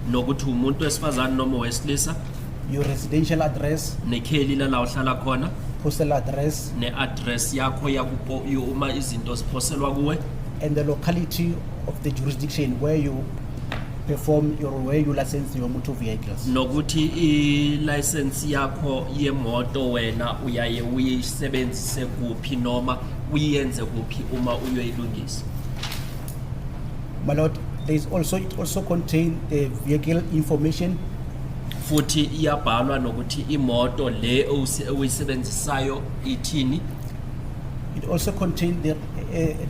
nokuthi umuntu wesifazane noma wesilisa, your residential address, nekheli la uhlala khona, postal address, ne-address yakho uma izinto ziphoselwa kuwe, and the locality of the jurisdiction where you perform where you license your motor vehicles. Nokuthi i-license yakho yemoto wena uyaye uyisebenzise kuphi noma uyenze kuphi uma uyoyilungisa. My Lord, it also contains the vehicle information. futhi iyabhalwa nokuthi imoto le oyisebenzisayo ithini. It also contains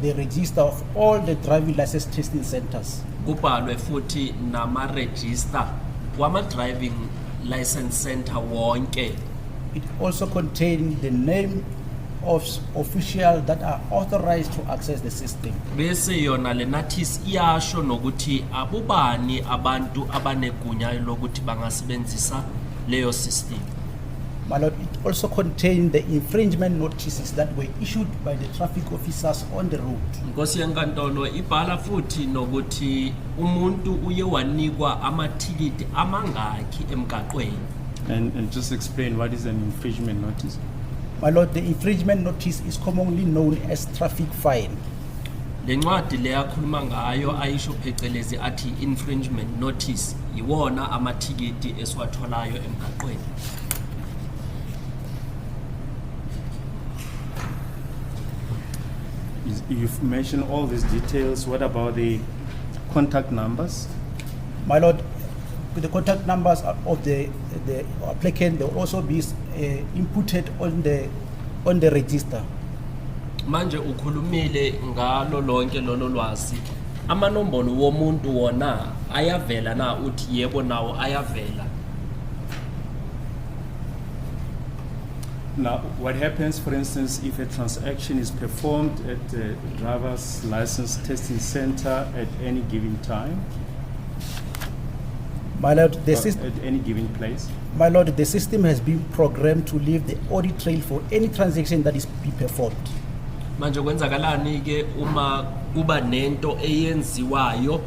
the register of all the driving license testing centers. Kubhalwe futhi nama-register wama-driving license center wonke. It also contains the name of officials that are authorized to access the system. Bese yona le notice iyasho nokuthi abubani abantu abanegunya lokuthi bangasebenzisa leyo system. My Lord, it also contains the infringement notices that were issued by the traffic officers on the road. Nkosi yenkantolo ibhala futhi nokuthi umuntu uye wanikwa amathikiti amangaki emgaqweni. And just explain what is an infringement notice. My Lord, the infringement notice is commonly known as traffic fine. Le ncwadi le yakhuluma ngayo ayisho phecelezi athi infringement notice iwona amathikiti esiwatholayo emgaqweni. You've mentioned all these details. What about the contact numbers? My Lord, the contact numbers of the applicant will also be inputted on the register. Manje ukhulumile ngalo lonke lolo lwazi. Amanombolo womuntu wona ayavela na uthi yebo nawo ayavela. Now, what happens, for instance, if a transaction is performed at the driver's license testing center at any given time? My Lord, At any given place? My Lord, the system has been programmed to leave the audit trail for any transaction that is be performed. Manje kwenzakalani ke uma kuba nento eyenziwayo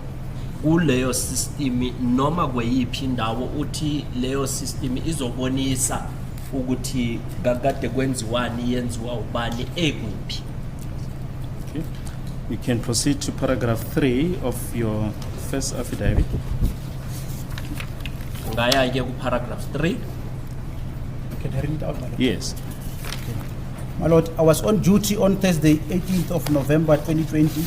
kuleyo system noma kweyiphi indawo uthi leyo system izobonisa ukuthi kakade kwenziwani yenziwa ubani ekuphi. Okay. We can proceed to paragraph 3 of your first affidavit. Ngaya ke ku paragraph 3. Can I read it out, my Lord? Yes. My Lord, I was on duty on Thursday, 18th of November 2020,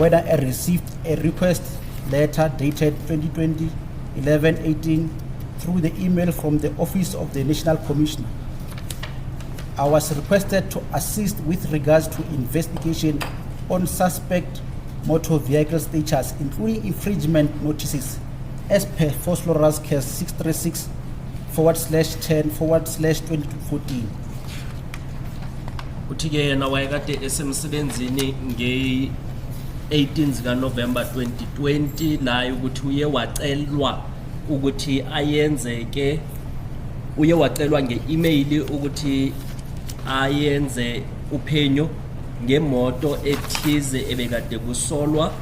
when I received a request letter dated 2020-11-18 through the email from the Office of the National Commissioner. I was requested to assist with regards to investigation on suspect motor vehicle status, including infringement notices, as per Force Laws Case 636/10/2014. Uthi ke yena wayekade esemsebenzini nge-18 zika November 2020 la ukuthi uye wacelwa ukuthi ayenzeke uye wacelwa nge-email ukuthi ayenze uphenyo ngemoto ethize ebekade kusolwa.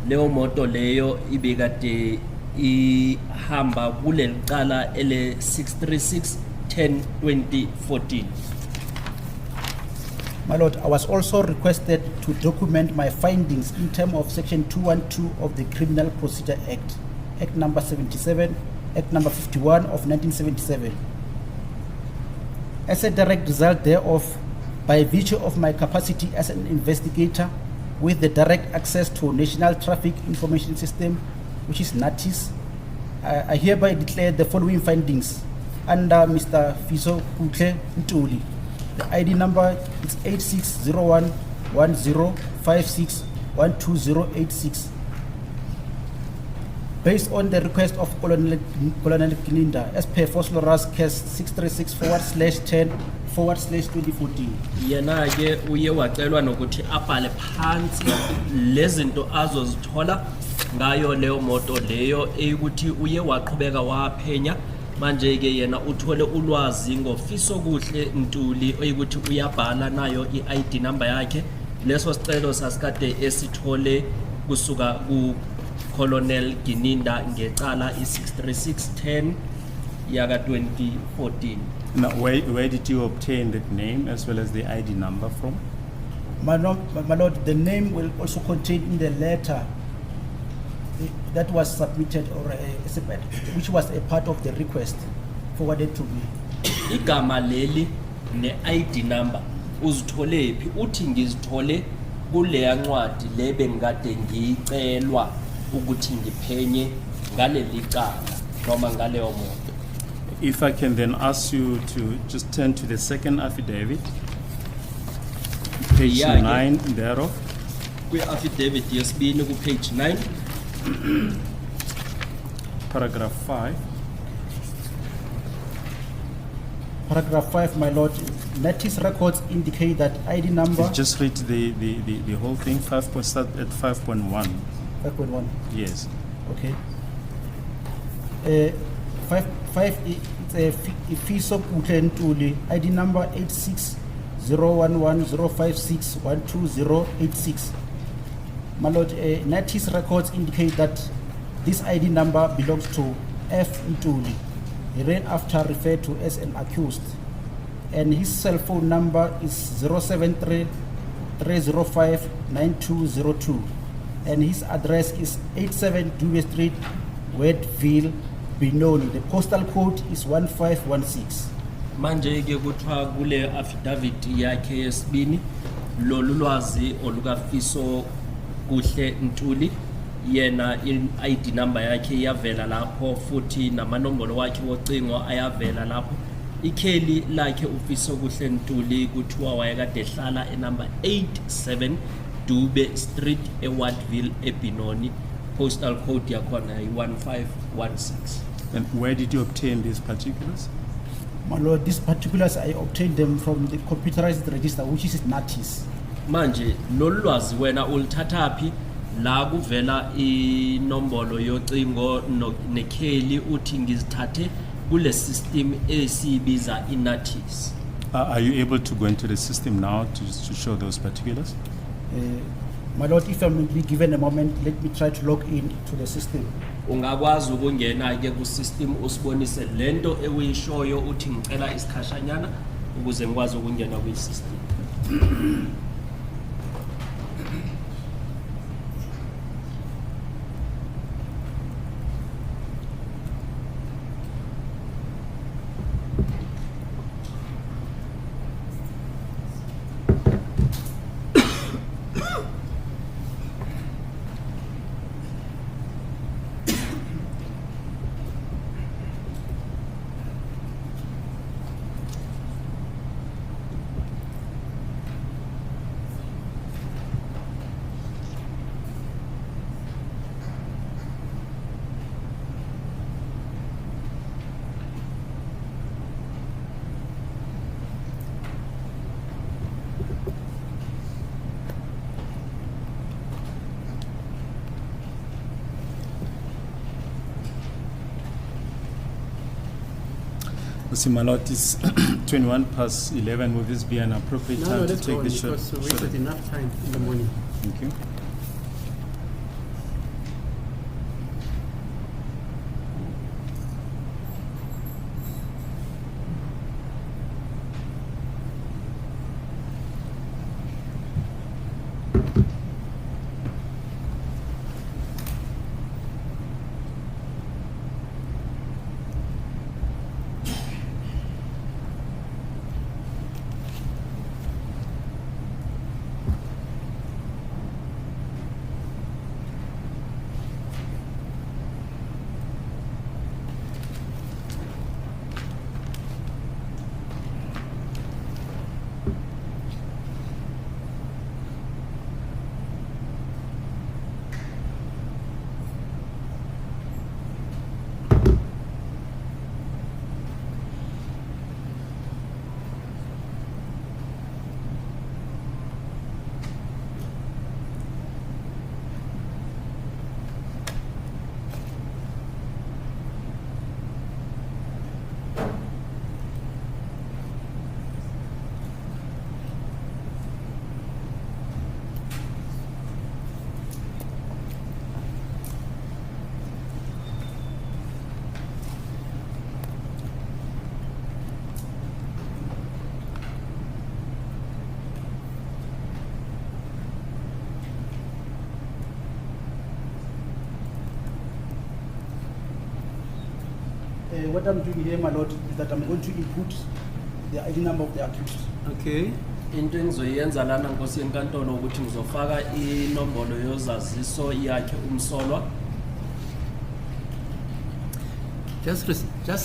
Leyo moto leyo ibekade ihamba kuleli cala ele 636/10/2014. My Lord, I was also requested to document my findings in terms of Section 212 of the Criminal Procedure Act, Act number 77, Act number 51 of 1977. As a direct result thereof, by virtue of my capacity as an investigator with the direct access to National Traffic Information System, which is NTIS, I hereby declare the following findings under Mr. Fiso Kutle Ntuli. The ID number is 86011056120086. Based on the request of Colonel Kininda, as per Force Laws Case 636/10/2014. Yena ke uye wacelwa nokuthi abhale phansi lezinto azozithola ngayo leyo moto leyo eyukuthi uye waqhubeka waphenya. Manje ke yena uthole ulwazi ngofiso kuhle Ntuli oyikuthi uyabhala nayo i-ID number yakhe. Leso sicelo sasikade esithole kusuka ku Colonel Kininda ngecala i-63610 yaka 2014. Now, where did you obtain that name as well as the ID number from? My Lord, the name will also contain in the letter that was submitted which was a part of the request forwarded to me. Igama leli ne-ID number uzitholephi? Uthi ngizithole kuleya ncwadi le bengikade ngiyicelwa ukuthi ngiphenye ngaleli cala noma ngaleyo moto. If I can then ask you to just turn to the second affidavit, page Yeah, 9 thereof. Kwi-affidavit yesibini ku-page 9, Paragraph 5. Paragraph 5, my lord, NTIS records indicate that ID number Just read the whole thing. 5 start at 5.1. 5.1. Yes. Okay. 5 it's a Fiso Ntuli, ID number 86011056120086. My lord, NTIS records indicate that this ID number belongs to F. Ntuli, thereafter referred to as an accused, and his cell phone number is 073-305-9202, and his address is 87 Dewey Street, Wedville, Benoni. The postal code is 1516. manje ke kuthiwa kule affidavit yakhe yesibini lolu lwazi olukaFiso kuhle Ntuli, yena ID number yakhe iyavela lapho futhi namanombolo wakhe wocingo ayavela lapho. Ikheli lakhe uFiso kuhle Ntuli kuthiwa wayekade ehlala enumber 87 Dube Street eWatville eBenoni, postal code yakhona yi1516. And where did you obtain these particulars? My lord, these particulars I obtained them from the computerized register, which is NTIS. Manje lolu lwazi wena ulithathaphi la kuvela inombolo yocingo nekheli uthi ngizithathe kule system esibiza NTIS? Are you able to go into the system now to show those particulars? My lord, if I'm given a moment, let me try to log in to the system. Ungakwazi ukungena ke ku system usibonise lento ekuyishoyo uthi ngicela isikhashanyana ukuze ngikwazi ukungena kwi system. See, my lord, it's 21 past 11. Will this be an appropriate No, time no, to let's take go the on short? because we wasted enough time in the morning. Thank you. What I'm doing here, my lord, is that I'm going to input the ID number of the accused. Okay. into engizoyenza lana nkosi yenkantolo ukuthi ngizofaka inombolo yozaziso yakhe umsolwa. Just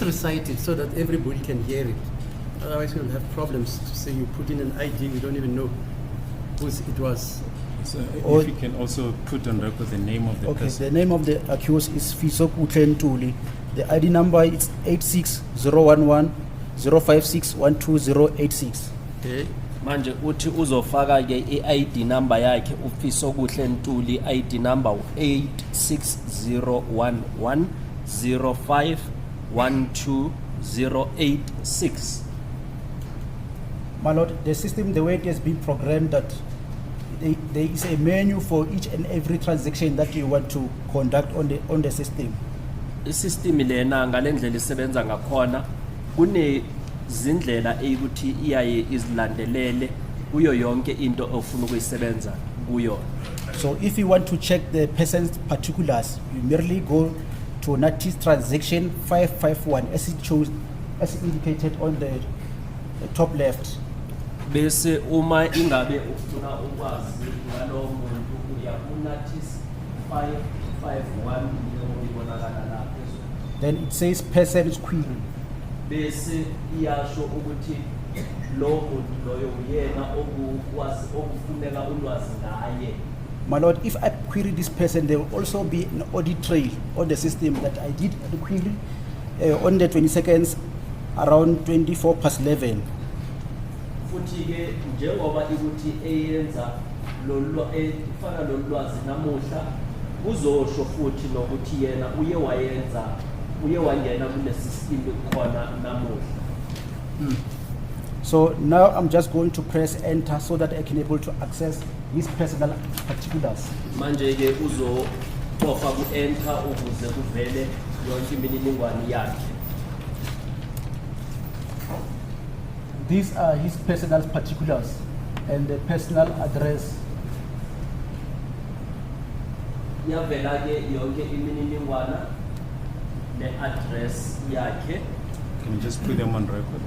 recite it so that everybody can hear it. Otherwise, we'll have problems to say you put in an ID, we don't even know whose it was. So Or- if you can also put on record the name of the Okay, person. the name of the accused is Fisokuhle Ntuli. The ID number is 86011 056 12086. Okay. Manje uthi uzofaka ke i-ID number yakhe uFisokuhle Ntuli, ID number 86011 05 12086. My lord, the system, the way it has been programmed, that there is a menu for each and every transaction that you want to conduct on the system. Isystem lena ngalendlela isebenza ngakhona kunezindlela eyikuthi iyaye izilandelele kuyo yonke into ofuna ukuyisebenza kuyo. So if you want to check the person's particulars, you merely go to NTIS transaction 551 as it shows, as indicated on the top left. Bese uma ingabe ufuna ukwazi ngalo muntu uya ku-NTIS 551 ibonakala lapha phezulu. Then it says person's query. Bese iyasho ukuthi lo muntu loyo uyena okufuneka ulwazi ngaye. My lord, if I query this person, there will also be an audit trail on the system that I did the query on the 22nd around 11:24. Futhi ke njengoba ikuthi eyenza efaka lolu lwazi namuhla uzosho futhi nokuthi yena uye wangena kule system khona namuhla. So now I'm just going to press enter so that I can able to access his personal particulars. Manje ke uzocofa ku-enter ukuze kuvele yonke imininingwane yakhe. These are his personal particulars and the personal address. Iyavela ke yonke imininingwane ne-address yakhe. Can you just put them on record?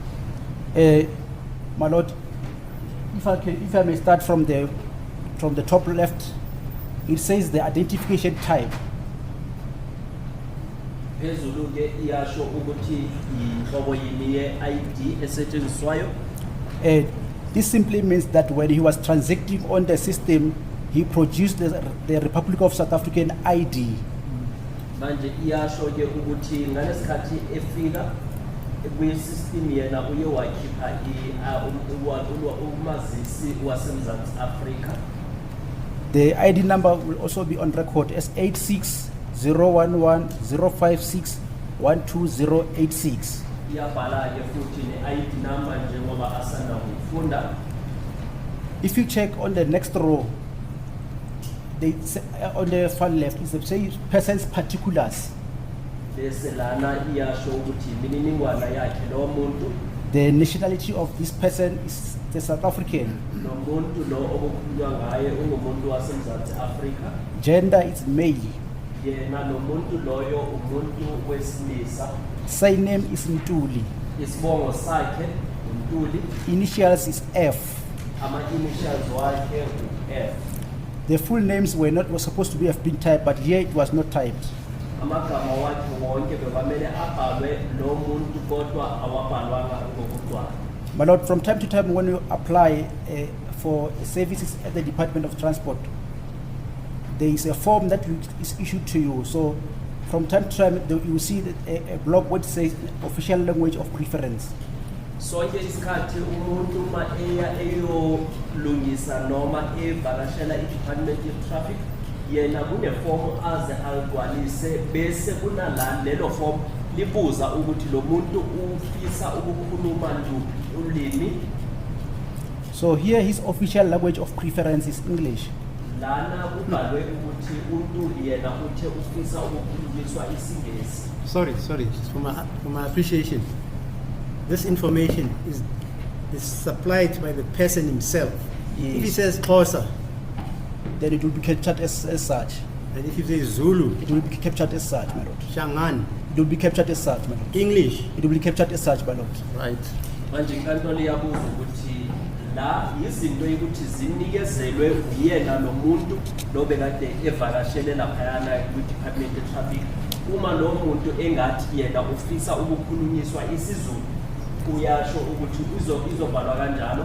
My lord, if I may start from the top left, it says the identification type. Phezulu ke iyasho ukuthi inhlobo yini ye-ID esetshenziswayo. This simply means that when he was transacting on the system, he produced the Republic of South African ID. Manje iyasho ke ukuthi ngalesikhathi efika kwi-system yena uye wakhipha umazisi waseMzansi Afrika. The ID number will also be on record as 86011 056 12086. Iyabhala ke futhi ne-ID number njengoba asanda kuyifunda. If you check on the next row, on the far left, it says person's particulars. Bese lana iyasho ukuthi imininingwane yakhe lo muntu. The nationality of this person is the South African. Lo muntu lo okukhulunywa ngaye ungumuntu waseMzansi Afrika. Gender is male. Yena lo muntu loyo umuntu wesilisa. Surname is Ntuli. Isibongo sakhe uNtuli. Initials is F. Ama-initials wakhe u-F. The full names were supposed to have been typed, but here it was not typed. Amagama wakhe wonke bekwamele abhalwe lo muntu kodwa awabhalwanga ngokugcwala. My lord, from time to time when you apply for services at the Department of Transport, there is a form that is issued to you. So from time to time you will see a block which says official language of preference. Sonke isikhathi umuntu uma eyolungisa noma evakashela i-Department of Traffic yena kunefomu aze aligcwalise bese kunala lelo form libuza ukuthi lo muntu ufisa ukukhuluma ulimi. So here his official language of preference is English. Lana kubhalwe ukuthi uNtuli yena uthe ufisa ukukhulunyiswa isiNgisi. Sorry, for my appreciation. This information is supplied by the person himself. Yes. If he says Xhosa, Then it will be captured as such. and if he says Zulu, It will be captured as such, my lord. Shangan, It will be captured as such, my lord. English, It will be captured as such, my lord. right? Manje inkantolo iyabuza ukuthi la izinto ukuthi zinikezelwe uyena lo muntu lobekade evakashele laphayana ku-Department of Traffic. Uma lo muntu engathi yena ufisa ukukhulunyiswa isiZulu, uyasho ukuthi izobhalwa kanjalo.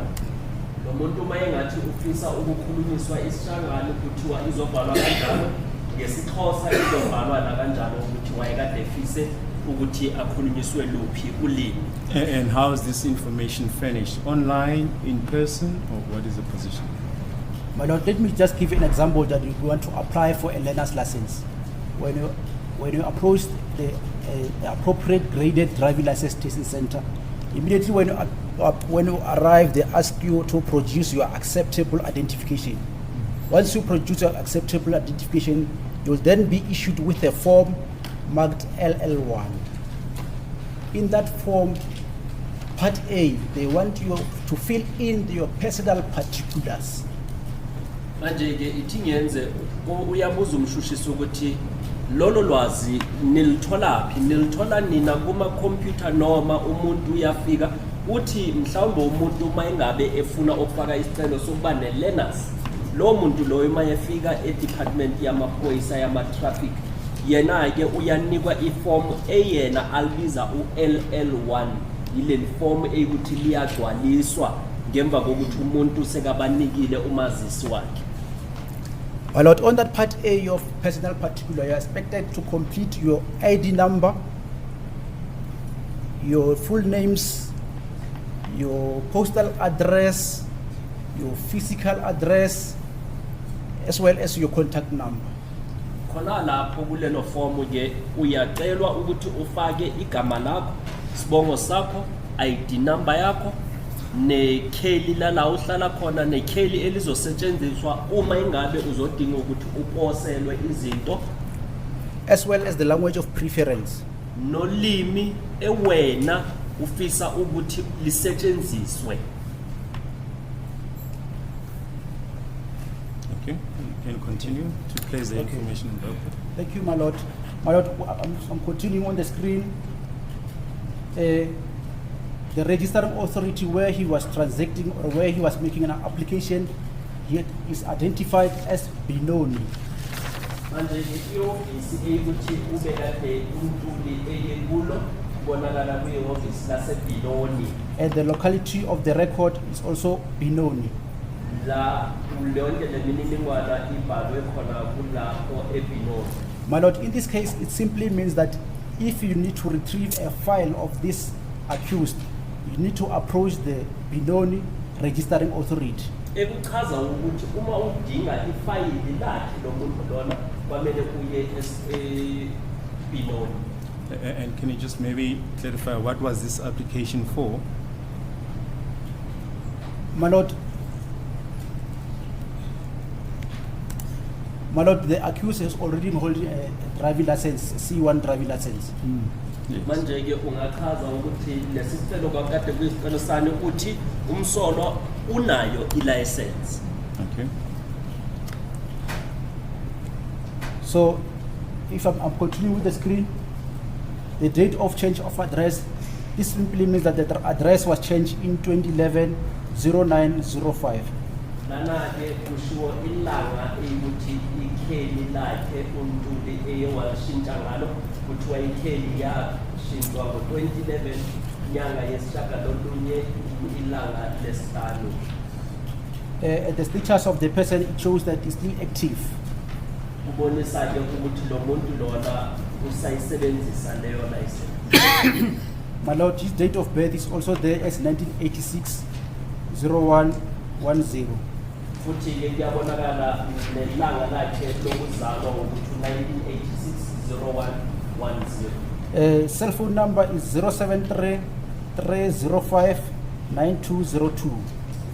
Lo muntu uma engathi ufisa ukukhulunyiswa isiShangane kuthiwa izobhalwa kanjalo. NgesiXhosa izobhalwa na kanjalo ukuthi wayekade efise ukuthi akhulunyiswe luphi ulimi. And how is this information furnished? Online, in person, or what is the position? My Lord, let me just give you an example that you want to apply for a learner's license. When you approach the appropriate graded driving license testing center, immediately when you arrive, they ask you to produce your acceptable identification. Once you produce your acceptable identification, you will then be issued with a form marked LL1. In that form, Part A, they want you to fill in your personal particulars. Manje ke ithi ngenze uyabuza umshushisi ukuthi lolo lwazi nilithola nina kuma computer noma umuntu uyafika uthi mhlawumbe umuntu uma engabe efuna ukufaka isicelo sokuba ne-learners, lo muntu loyo uma efika e-department yamaphoyisa yama-traffic, yena ke uyanikwa iform eyena alibiza u-LL1, ile form eyukuthi liyagcwaliswa ngemva kokuthi umuntu sekabanikile umazisi wakhe. My Lord, on that Part A of personal particular, you are expected to complete your ID number, your full names, your postal address, your physical address, as well as your contact number. Khona lapho kulelo form ke uyacelwa ukuthi ufake igama lakho, sibongo sakho, ID number yakho, nekheli la uhlala khona, nekheli elizosetshenziswa uma ingabe uzodinga ukuthi uposelwe izinto, as well as the language of preference. nolimi ewena ufisa ukuthi lisetshenziswe. Okay, you can continue to place the information in the document. Thank you, my Lord. My Lord, I'm continuing on the screen. The registering authority where he was transacting or where he was making an application, he is identified as Benoni. Manje i-ofisi eyukuthi ube kade untuli eyekulo bonakala kwi-ofisi laseBenoni. And the locality of the record is also Benoni. La lonke le mininingwana ibhalwe khona kulapho eBenoni. My Lord, in this case, it simply means that if you need to retrieve a file of this accused, you need to approach the Benoni registering authority. Ekuchaza ukuthi uma udinga ifayili lakhe lo muntu lona kwamele uye eBenoni. And can you just maybe clarify what was this application for? My Lord, the accused is already holding a driving license, C1 driving license. Yes. Manje ke ungachaza ukuthi lesicelo kwakade kuyisicelo sani uthi umsolo unayo i-license. Okay. So, if I'm continuing with the screen, the date of change of address, this simply means that the address was changed in 2011-09-05. Nana ke kushiwo ilanga eyukuthi ikheli lakhe untuli eyewashintsha ngalo kuthiwa ikheli yashintshwa ngo-2011 nyanga yesishagalolunye ilanga lesihlanu. The status of the person, it shows that it's still active. Kubonisa ke ukuthi lo muntu lona usayisebenzisa leyo license. My Lord, his date of birth is also there as 1986-01-10. Futhi ke kuyabonakala nelanga lakhe lokuzalwa ukuthi 1986-01-10. Cell phone number is 073-305-9202.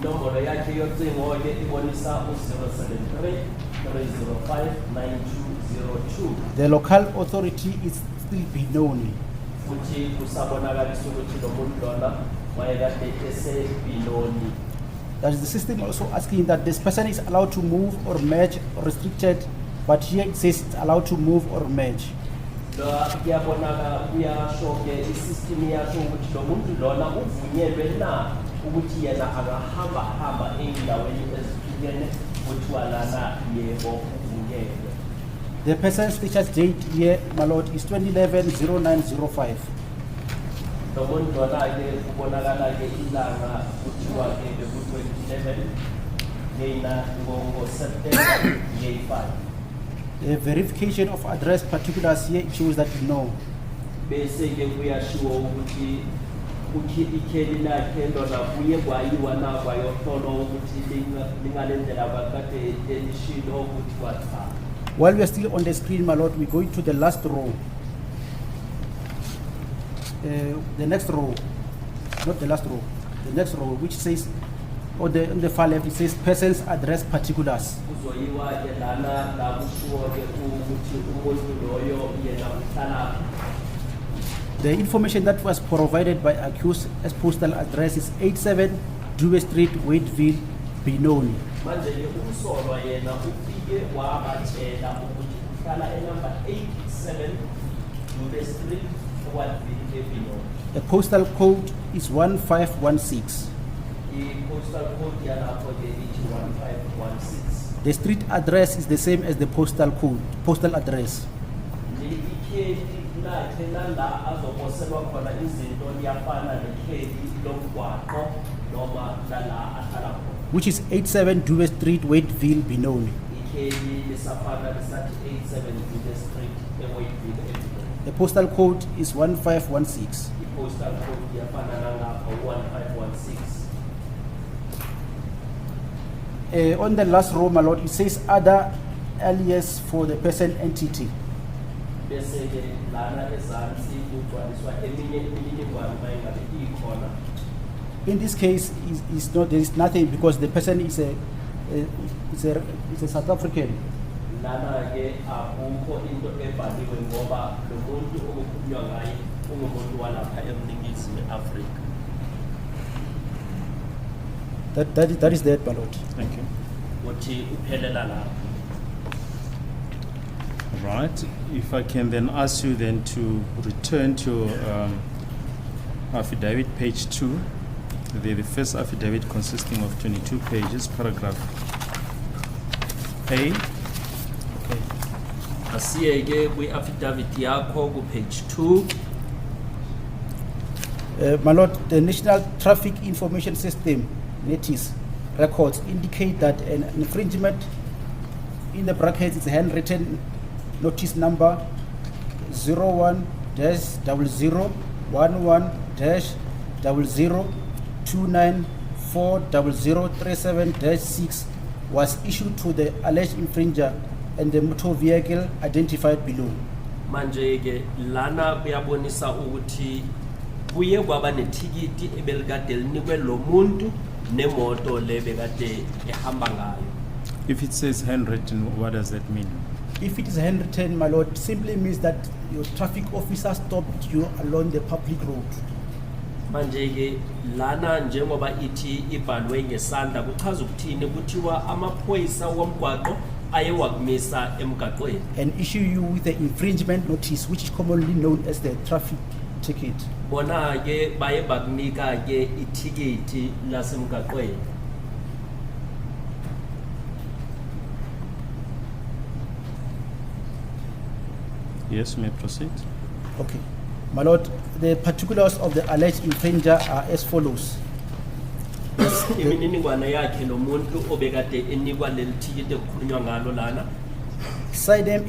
Nombolo yakhe yocingo ke ibonisa u-073-305-9202. The local authority is still Benoni. Futhi kusabonakalisa ukuthi lo muntu lona wayekade eseBenoni. That is the system also asking that this person is allowed to move or merge or restricted, but here it says it's allowed to move or merge. La kuyabonakala kuyasho ke isystem yasho ukuthi lo muntu lona uvunyelwe na ukuthi yena angahamba ey'ndaweni ezihlukene kuthiwa lana yebo uvunyelwe. The person's discharge date here, my lord, is 2011-09-05. Lo muntu lona-ke kubonakala-ke ilanga kuthiwa ke beku-2011 ngo-September 5. The verification of address particulars here shows that you know. Bese-ke kuyashiwo ukuthi ikheli lakhe lona kuye kwayiwa na kwayohlolwa ukuthi lingale ndlela bakade elishilo ukuthi watha. While we are still on the screen, my lord, we're going to the last row. The next row, not the last row, the next row, which says, on the far left, it says person's address particulars. Kuzoyiwa-ke lana la kushiwo-ke ukuthi umuntu loyo yena uhlala. The information that was provided by accused as postal address is 87 Dewey Street, Waiteville, Benoni. Manje-ke umsolwa yena ufike wabatshela ukuthi uhlala enumber 87 Dewey Street, Waiteville, Benoni. The postal code is 1516. I-postal code yalapho-ke ithi 1516. The street address is the same as the postal code, postal address. Ikheli lakhe nala azoposelwa khona izinto liyafana nekheli lomgwaqo noma lala ahlala khona. Which is 87 Dewey Street, Waiteville, Benoni. Ikheli lisafana lisathi 87 Dewey Street eWaiteville, Benoni. The postal code is 1516. I-postal code yafana nangapha 1516. On the last row, my lord, it says other alias for the person entity. Bese-ke lana ezansi kugcwaliswa eminye imininingwane mayingabe ikhona. In this case, there is nothing because the person is a South African. Lana-ke akukho into ebhaliwe ngoba lo muntu okukhulunywa ngaye ungumuntu walapha eNingizimu Afrika. That is that, my lord. Thank you. Uthi uphelela lapho. Right. If I can then ask you then to return to affidavit page 2. The first affidavit consisting of 22 pages, paragraph A. Okay. Asiyeke kwi-affidavit yakho ku-page 2. My lord, the National Traffic Information System, NTIS, records indicate that an infringement in the brackets is a handwritten notice number 01-0011-00294037-6 was issued to the alleged infringer and the motor vehicle identified below. Manje-ke lana kuyabonisa ukuthi kuye kwaba nethikiti ebelikade linikwe lo muntu nemoto le bekade ehamba ngayo. If it says handwritten, what does that mean? If it is handwritten, my lord, simply means that your traffic officer stopped you along the public road. Manje-ke lana njengoba ithi ibhalwe ngesandla kuchaza ukuthini kuthiwa amaphoyisa womgwaqo ayewakumisa emgaqweni. And issue you with the infringement notice, which is commonly known as the traffic ticket. Bona-ke baye bakunika-ke ithikiti lasemgaqweni. Yes, may I proceed? Okay. My lord, the particulars of the alleged infringer are as follows. Imininingwane yakhe lo muntu obekade enikwa leli thikiti ekukhulunywa ngalo lana. Side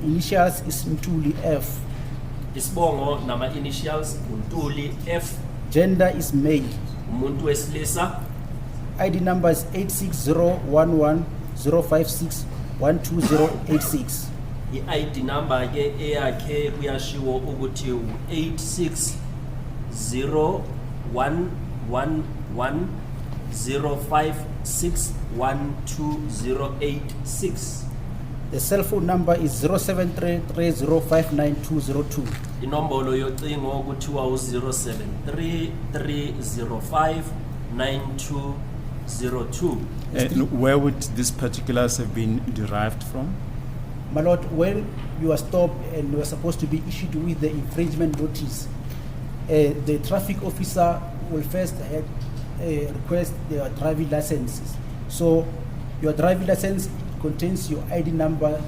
initials is Mtuli F. Isibongo nama initials uNtuli F. Gender is male. Umuntu wesilisa. ID number is 8601105612086. I-ID number ke eyakhe kuyashiwo ukuthi u-8601105612086. The cell phone number is 0733059202. Inombolo yocingo kuthiwa u-0733059202. And where would these particulars have been derived from? My lord, when you are stopped and you are supposed to be issued with the infringement notice, the traffic officer will first request their driving licenses. So your driving license contains your ID number,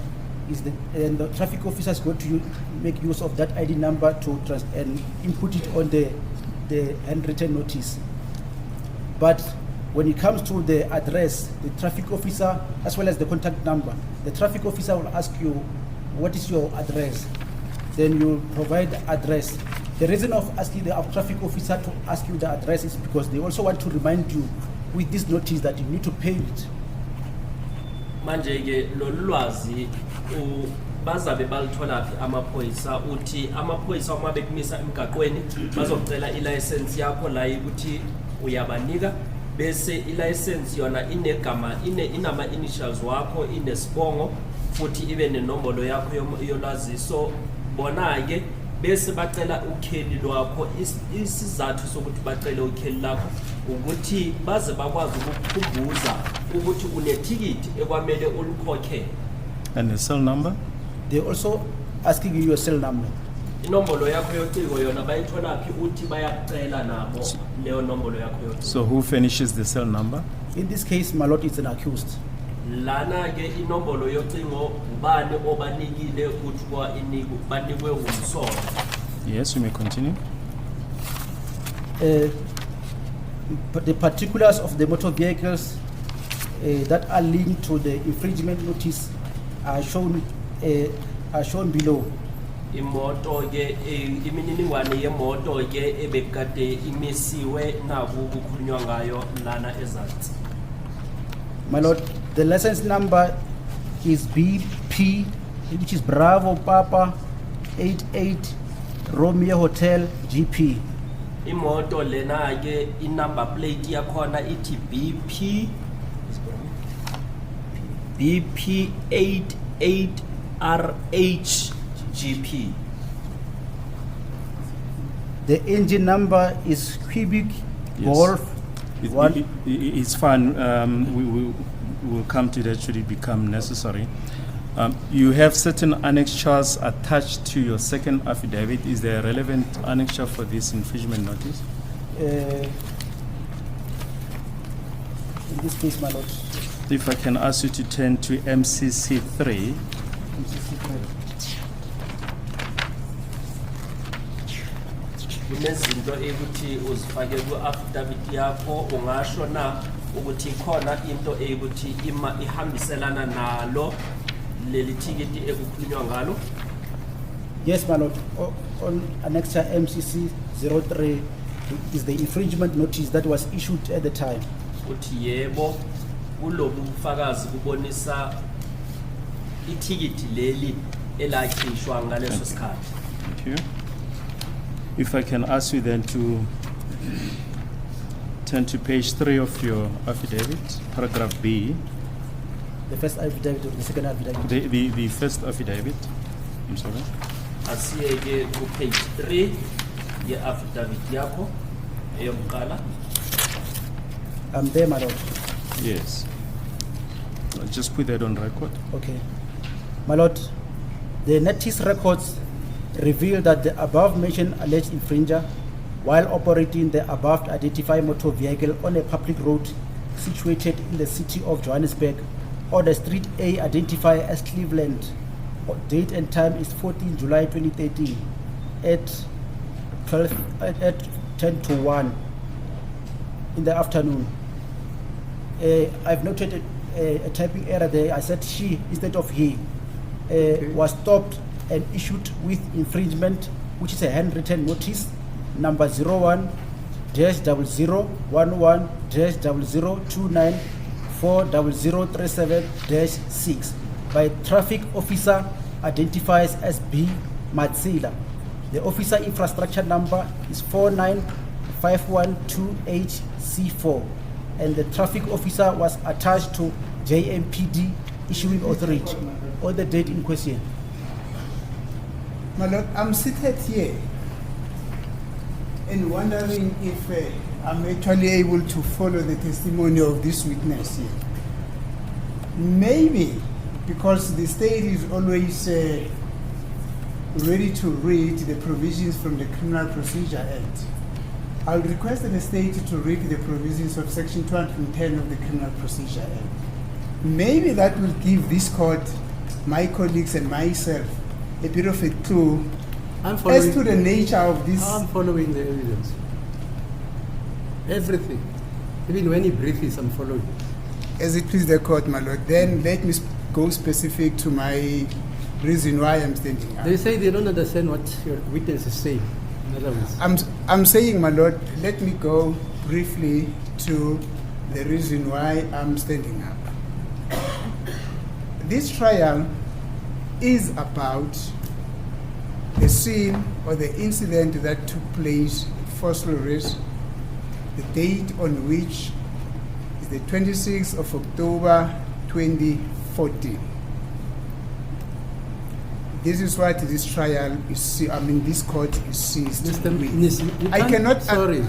and the traffic officer is going to make use of that ID number to and input it on the handwritten notice. But when it comes to the address, the traffic officer, as well as the contact number, the traffic officer will ask you, what is your address? Then you provide the address. The reason of asking the traffic officer to ask you the address is because they also want to remind you with this notice that you need to pay it. Manje ke lolu lwazi bazabe balithola phi amaphoyisa uthi amaphoyisa uma bekumisa emgaqweni bazocela ilicense yakho la ukuthi uyabanika bese ilicense yona inegama inama initials wakho inesibongo futhi ibe nenombolo yakho yolaziso bona ke bese bacela ukheli lwakho isizathu sokuthi bacele ukheli lakho ukuthi baze bakwazi ukukhumbuza ukuthi unethikiti ekwamele ulukhokhe. And the cell number? They're also asking you your cell number. Inombolo yakho yocingo yona bayithola phi uthi bayakucela nabo leyo nombolo yakho yocingo. So who finishes the cell number? In this case, my lord, it's an accused. Lana ke inombolo yocingo ubani obanikile ukuthi kwa iniku banikwe umsolo. Yes, you may continue. But the particulars of the motor vehicles that are linked to the infringement notice are shown below. Imoto ke imininingwane yemoto ke ebekade imisiwe naku kukhulunywa ngayo lana ezansi. My lord, the license number is BP, which is Bravo Papa 88 Romeo Hotel GP. Imoto lena ke inumber plate yakhona ithi BP 88RH GP. The engine number is Quebec Yes. Golf. It's fine. We will come to that should it become necessary. You have certain annexures attached to your second affidavit. Is there a relevant annexure for this infringement notice? In this case, my lord. If I can ask you to turn to MCC3. Kunezinto ukuthi uzifake ku-affidavit yakho ungasho na ukuthi khona into ukuthi ihambiselana nalo leli thikiti ekukhulunywa ngalo. Yes, my lord. On annexure MCC 03 is the infringement notice that was issued at the time. Uthi yebo kulobu bufakazi kubonisa ithikiti leli elakhishwa ngaleso sikhathi. Thank you. If I can ask you then to turn to page 3 of your affidavit, paragraph B. The first affidavit or the second affidavit? The first affidavit. I'm sorry. Asiyeke ku page 3 ye affidavit yakho eyokuqala. I'm there, my lord. Yes. Just put that on record. Okay. My lord, the NTIS records reveal that the above mentioned alleged infringer, while operating the above identified motor vehicle on a public road situated in the city of Johannesburg, or the street A identified as Cleveland, date and time is 14 July 2013 at 10 to 1 in the afternoon. I've noted a typing error there. I said she instead of he. Was stopped and issued with infringement, which is a handwritten notice number 01-0029-40037-6 by traffic officer identifies as B. Matsila. The officer infrastructure number is 495128C4, and the traffic officer was attached to JMPD issuing authority on the date in question. My lord, I'm seated here and wondering if I'm actually able to follow the testimony of this witness here. Maybe because the state is always ready to read the provisions from the Criminal Procedure Act. I'll request the state to read the provisions of Section 210 of the Criminal Procedure Act. Maybe that will give this court, my colleagues and myself, a bit of a clue as to the nature of this. I'm following the evidence. Everything. Even when he breathes, I'm following. As it please the court, my lord, then let me go specific to my reason why I'm standing up. They say they don't understand what your witness is saying. In other words. I'm saying, my lord, let me go briefly to the reason why I'm standing up. This trial is about the scene or the incident that took place at First Lorraine, the date on which is the 26th of October 2014. This is what this trial is, this court is seized with. I cannot. Sorry.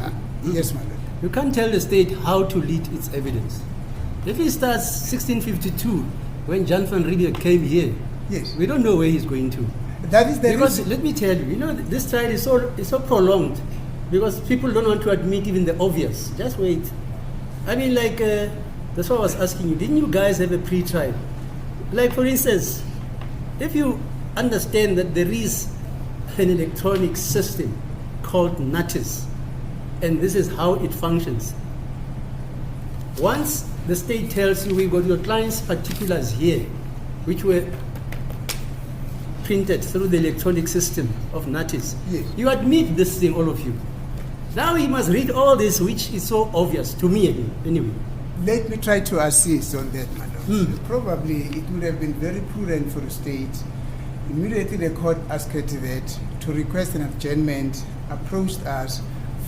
Yes, my lord. You can't tell the state how to lead its evidence. If it starts 1652, when John van Riebeeck came here, yes, we don't know where he's going to. That is the because reason. let me tell you, this trial is so prolonged because people don't want to admit even the obvious. Just wait. I mean, like that's what I was asking you. Didn't you guys have a pre-trial? Like, for instance, if you understand that there is an electronic system called NTIS, and this is how it functions. Once the state tells you we've got your client's particulars here, which were printed through the electronic system of NTIS, yes, you admit this thing, all of you. Now he must read all this, which is so obvious to me anyway. Let me try to assist on that, madam. Probably it would have been very prudent for the state. Immediately the court asked that to request an adjournment, approached us,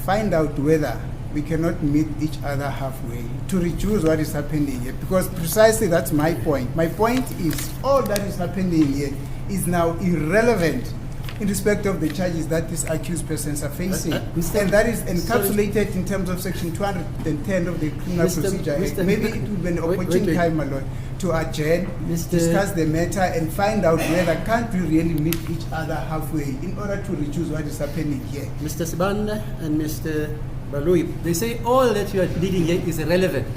find out whether we cannot meet each other halfway to reduce what is happening here. Because precisely that's my point. My point is all that is happening here is now irrelevant in respect of the charges that these accused persons are facing. And that is encapsulated in terms of Section 210 of the Criminal Procedure Act. Maybe it would be an opportune time, my lord, to adjourn, discuss the matter, and find out whether can't we really meet each other halfway in order to reduce what is happening here. Mr. Sibanda and Mr. Baloi, they say all that you are leading here is irrelevant.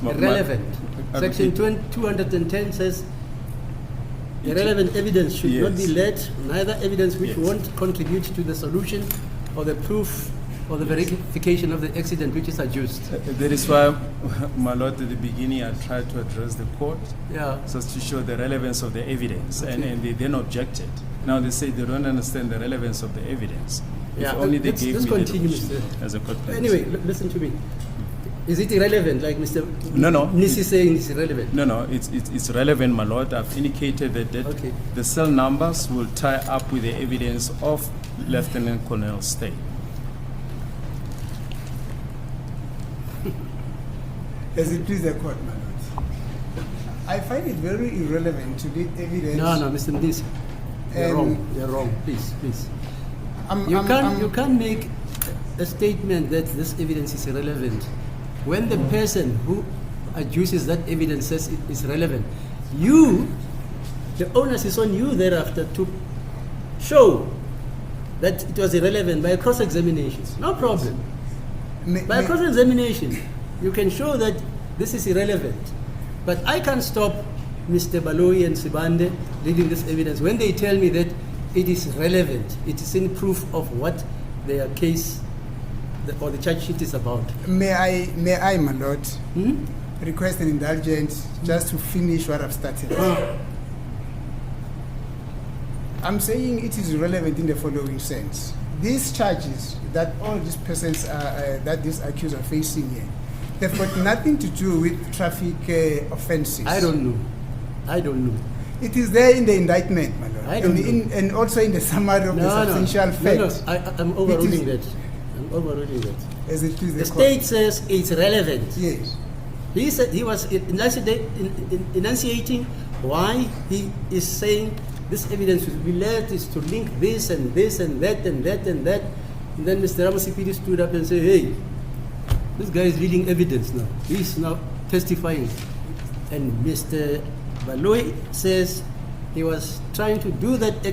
Irrelevant. Section 210 says irrelevant evidence should not be led, neither evidence which won't contribute to the solution or the proof or the verification of the accident which is adduced. That is why, my lord, at the beginning I tried to address the court so as to show the relevance of the evidence, and they then objected. Now they say they don't understand the relevance of the evidence. If only they gave me the opportunity as a court. Anyway, listen to me. Is it irrelevant, like Mr. No. Nisi saying it's irrelevant? No, it's relevant, my lord. I've indicated that the cell numbers will tie up with the evidence of Lieutenant Colonel Stay. As it please the court, my lord. I find it very irrelevant to lead evidence. No, Mr. Nisi. You're wrong. You're wrong. Please. You can't make a statement that this evidence is irrelevant when the person who adduces that evidence says it is relevant. The onus is on you thereafter to show that it was irrelevant by cross-examination. No problem. By cross-examination, you can show that this is irrelevant. But I can't stop Mr. Baloi and Sibande leading this evidence when they tell me that it is relevant. It is in proof of what their case or the charge sheet is about. May I, my lord, request an indulgence just to finish what I've started. I'm saying it is relevant in the following sense. These charges that all these persons that these accused are facing here, they've got nothing to do with traffic offences. I don't know. It is there in the indictment, my lord, and also in the summary of the substantial facts. I'm overruling that. As it is the state says it's relevant. Yes. He said he was enunciating why he is saying this evidence will be led is to link this and this and that and that and that. And then Mr. Ramasipidi stood up and said, hey, this guy is reading evidence now. He's now testifying. And Mr. Baloi says he was trying to do that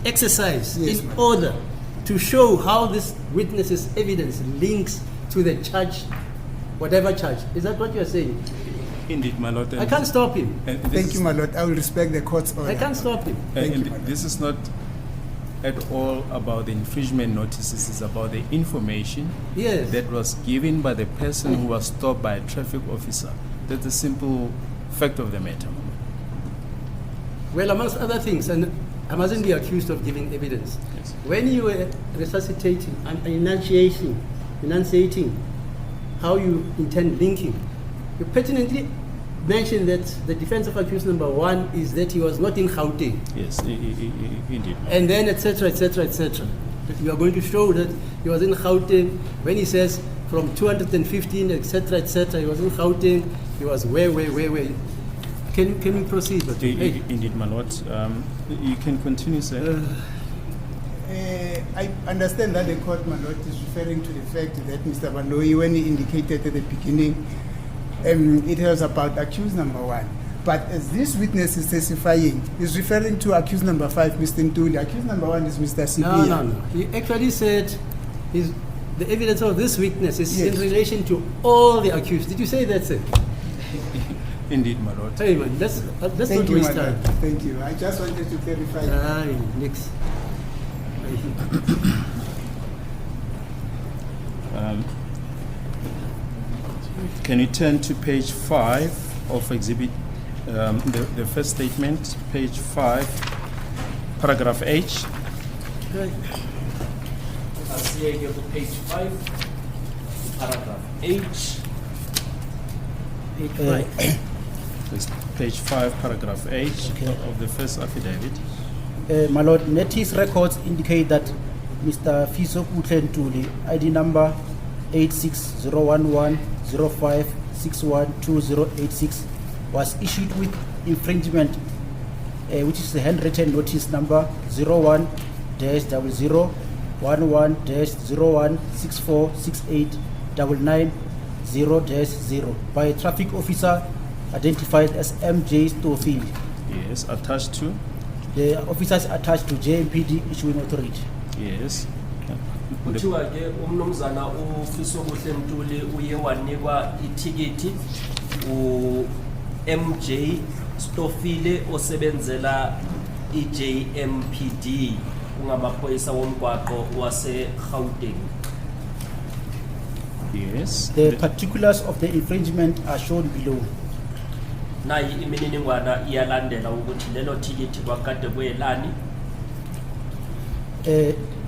exercise Yes, in ma'am. order to show how this witness's evidence links to the charge, whatever charge. Is that what you're saying? Indeed, my lord. I can't stop him. Thank you, my lord. I will respect the court's order. I can't stop him. Thank you, my lord. This is not at all about the infringement notices. It's about the information Yes. that was given by the person who was stopped by a traffic officer. That's the simple fact of the matter. Well, amongst other things, and I mustn't be accused of giving evidence. Yes. When you were resuscitating and enunciating how you intend linking, you pertinently mentioned that the defense of accused number 1 is that he was not in Gauteng, Yes, indeed. and then etc., etc., etc. That you are going to show that he was in Gauteng when he says from 215, etc., etc., he was in Gauteng, he was where. Can we proceed? But, hey, Indeed, my lord. You can continue, sir. I understand that the court, my lord, is referring to the fact that Mr. Baloyi, when he indicated at the beginning, it was about accused number 1. But as this witness is testifying, he's referring to accused number 5, Mr. Ntuli. Accused number 1 is Mr. Sipia. no. He actually said the evidence of this witness is Yes. in relation to all the accused. Did you say that, sir? Indeed, my lord. Hey, man, let's Thank not you, waste my time. lord. Thank you. I just wanted to clarify. Aye, next. Can you turn to page 5 of exhibit, the first statement, page 5, paragraph H. Right. I see here to page 5, paragraph H. It's page 5, paragraph H Okay. of the first affidavit. My lord, NTIS records indicate that Mr. Fiso Ntuli, ID number 860110561286, was issued with infringement, which is the handwritten notice number 01-0011-01-0164689990-0 by a traffic officer identified as MJ Stofield. Yes, attached to. The officer is attached to JMPD issuing authority. Yes. Kuthiwa ke umnumzana uFiso Ntuli uye wanikwa itikiti MJ Stofile osebenzela iJMPD ungamaphoyisa womgwaqo wase Gauteng. Yes. The particulars of the infringement are shown below. Nayi imininingwana iyalandela ukuthi lelo tikiti kwakade kuyelani.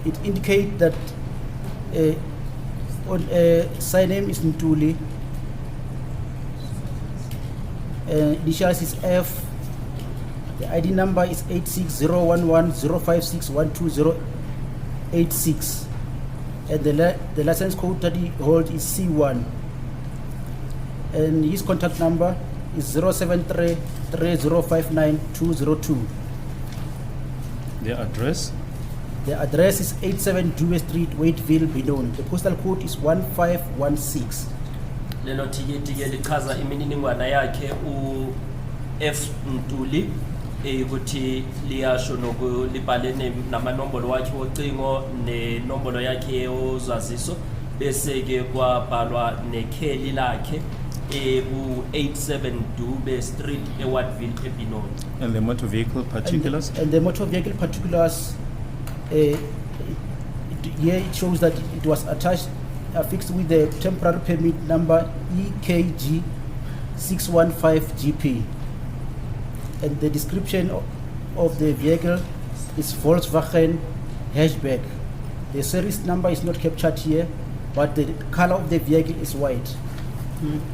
It indicates that sign name is Ntuli, initials is F, the ID number is 860110561286, and the license code that he holds is C1, and his contact number is 073-3059-202. The address. The address is 87 Dewey Street, Waiteville, Benoni. The postal code is 1516. Lelo tikiti ke lichaza imininingwana yakhe uF Ntuli ukuthi liyasho nokulibhalene namanombolo wakhe wocingo nenombolo yakhe yozaziso bese ke kwabhalwa nekheli lakhe ku-87 Dube Street eWatville eBenoni. And the motor vehicle particulars. And the motor vehicle particulars, here it shows that it was affixed with the temporary permit number EKG 615GP. And the description of the vehicle is Volkswagen hatchback. The series number is not captured here, but the color of the vehicle is white.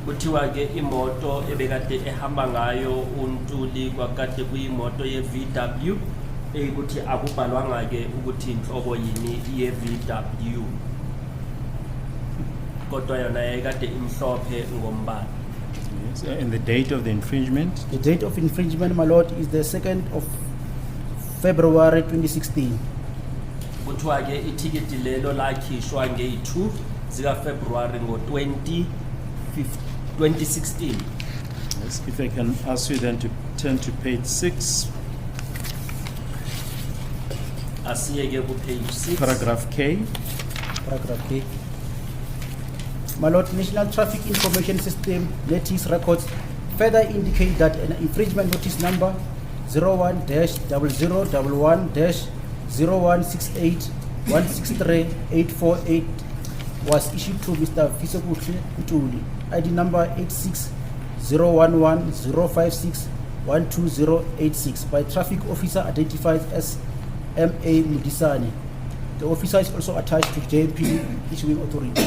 Kuthiwa ke imoto ebekade ehamba ngayo uNtuli kwakade kuyimoto ye-VW ukuthi akubhalwanga ke ukuthi inhlobo yini ye-VW kodwa yona yayikade imhlophe ngombala. Yes. And the date of the infringement. The date of infringement, my lord, is the 2nd of February 2016. Kuthiwa ke itikiti lelo lakhishwa nge-2 zika February ngo-2016. Yes. If I can ask you then to turn to page 6. Asiyeke ku page 6. Paragraph K. Paragraph K. My Lord, National Traffic Information System NTIS records further indicate that an infringement notice number 01-0011-0168-163-848 was issued to Mr. Fisokuhle Ntuli, ID number 86-011-056-12086 by traffic officer identified as M.A. Mudisani. The officer is also attached to JMP issuing authority.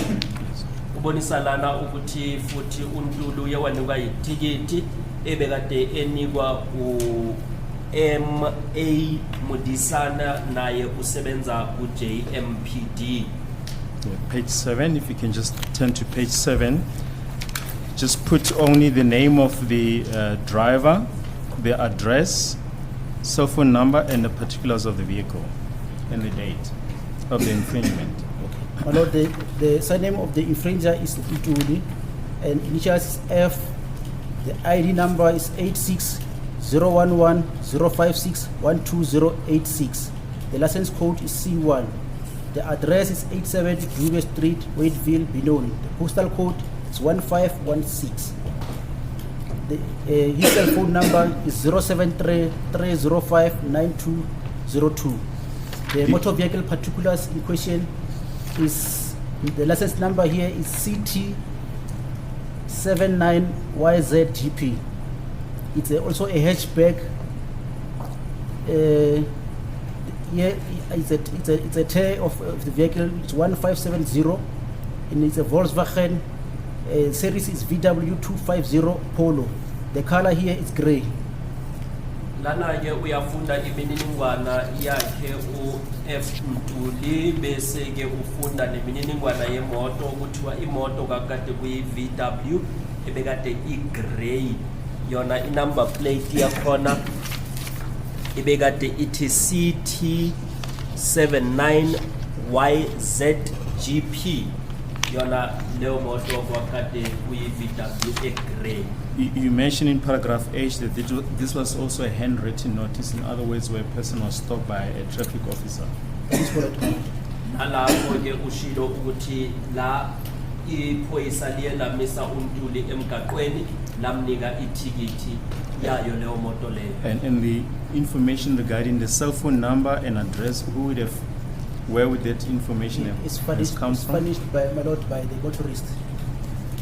Ubonisa lana ukuthi futhi uNtulu uyawanika itikiti ebekade enikwa u M.A. Mudisana naye usebenza ku JMPD. Page 7, if you can just turn to page 7. Just put only the name of the driver, the address, cell phone number, and the particulars of the vehicle, and the date of the infringement. My Lord, the surname of the infringer is Ntuli, and initials is F. The ID number is 86-011-056-12086. The license code is C1. The address is 87 Dube Street, Waiteville, Benoni. The postal code is 1516. His cell phone number is 073-305-9202. The motor vehicle particulars in question is, the license number here is CT79YZGP. It's also a hatchback. Yeah, it's a tail of the vehicle. It's 1570, and it's a Volkswagen. Series is VW250 Polo. The color here is gray. Lana ke uyafunda imininingwana yakhe u F Ntuli bese ke ufunda nemininingwana yemoto ukuthiwa imoto kakade kuyi VW ebekade igrey, yona inumber plate yakhona ibekade ithi CT79YZGP, yona leyo moto kwakade kuyi VW egrey. You mentioned in paragraph H that this was also a handwritten notice, in other words, where a person was stopped by a traffic officer. That is correct. Nalapho ke ushilo ukuthi la iphoyisa liye lamisa uNtuli emgaqweni lamnika itikiti yayo leyo moto leyo. And in the information regarding the cell phone number and address, where would that information It's have furnished, come it's from? furnished by my Lord by the motorist.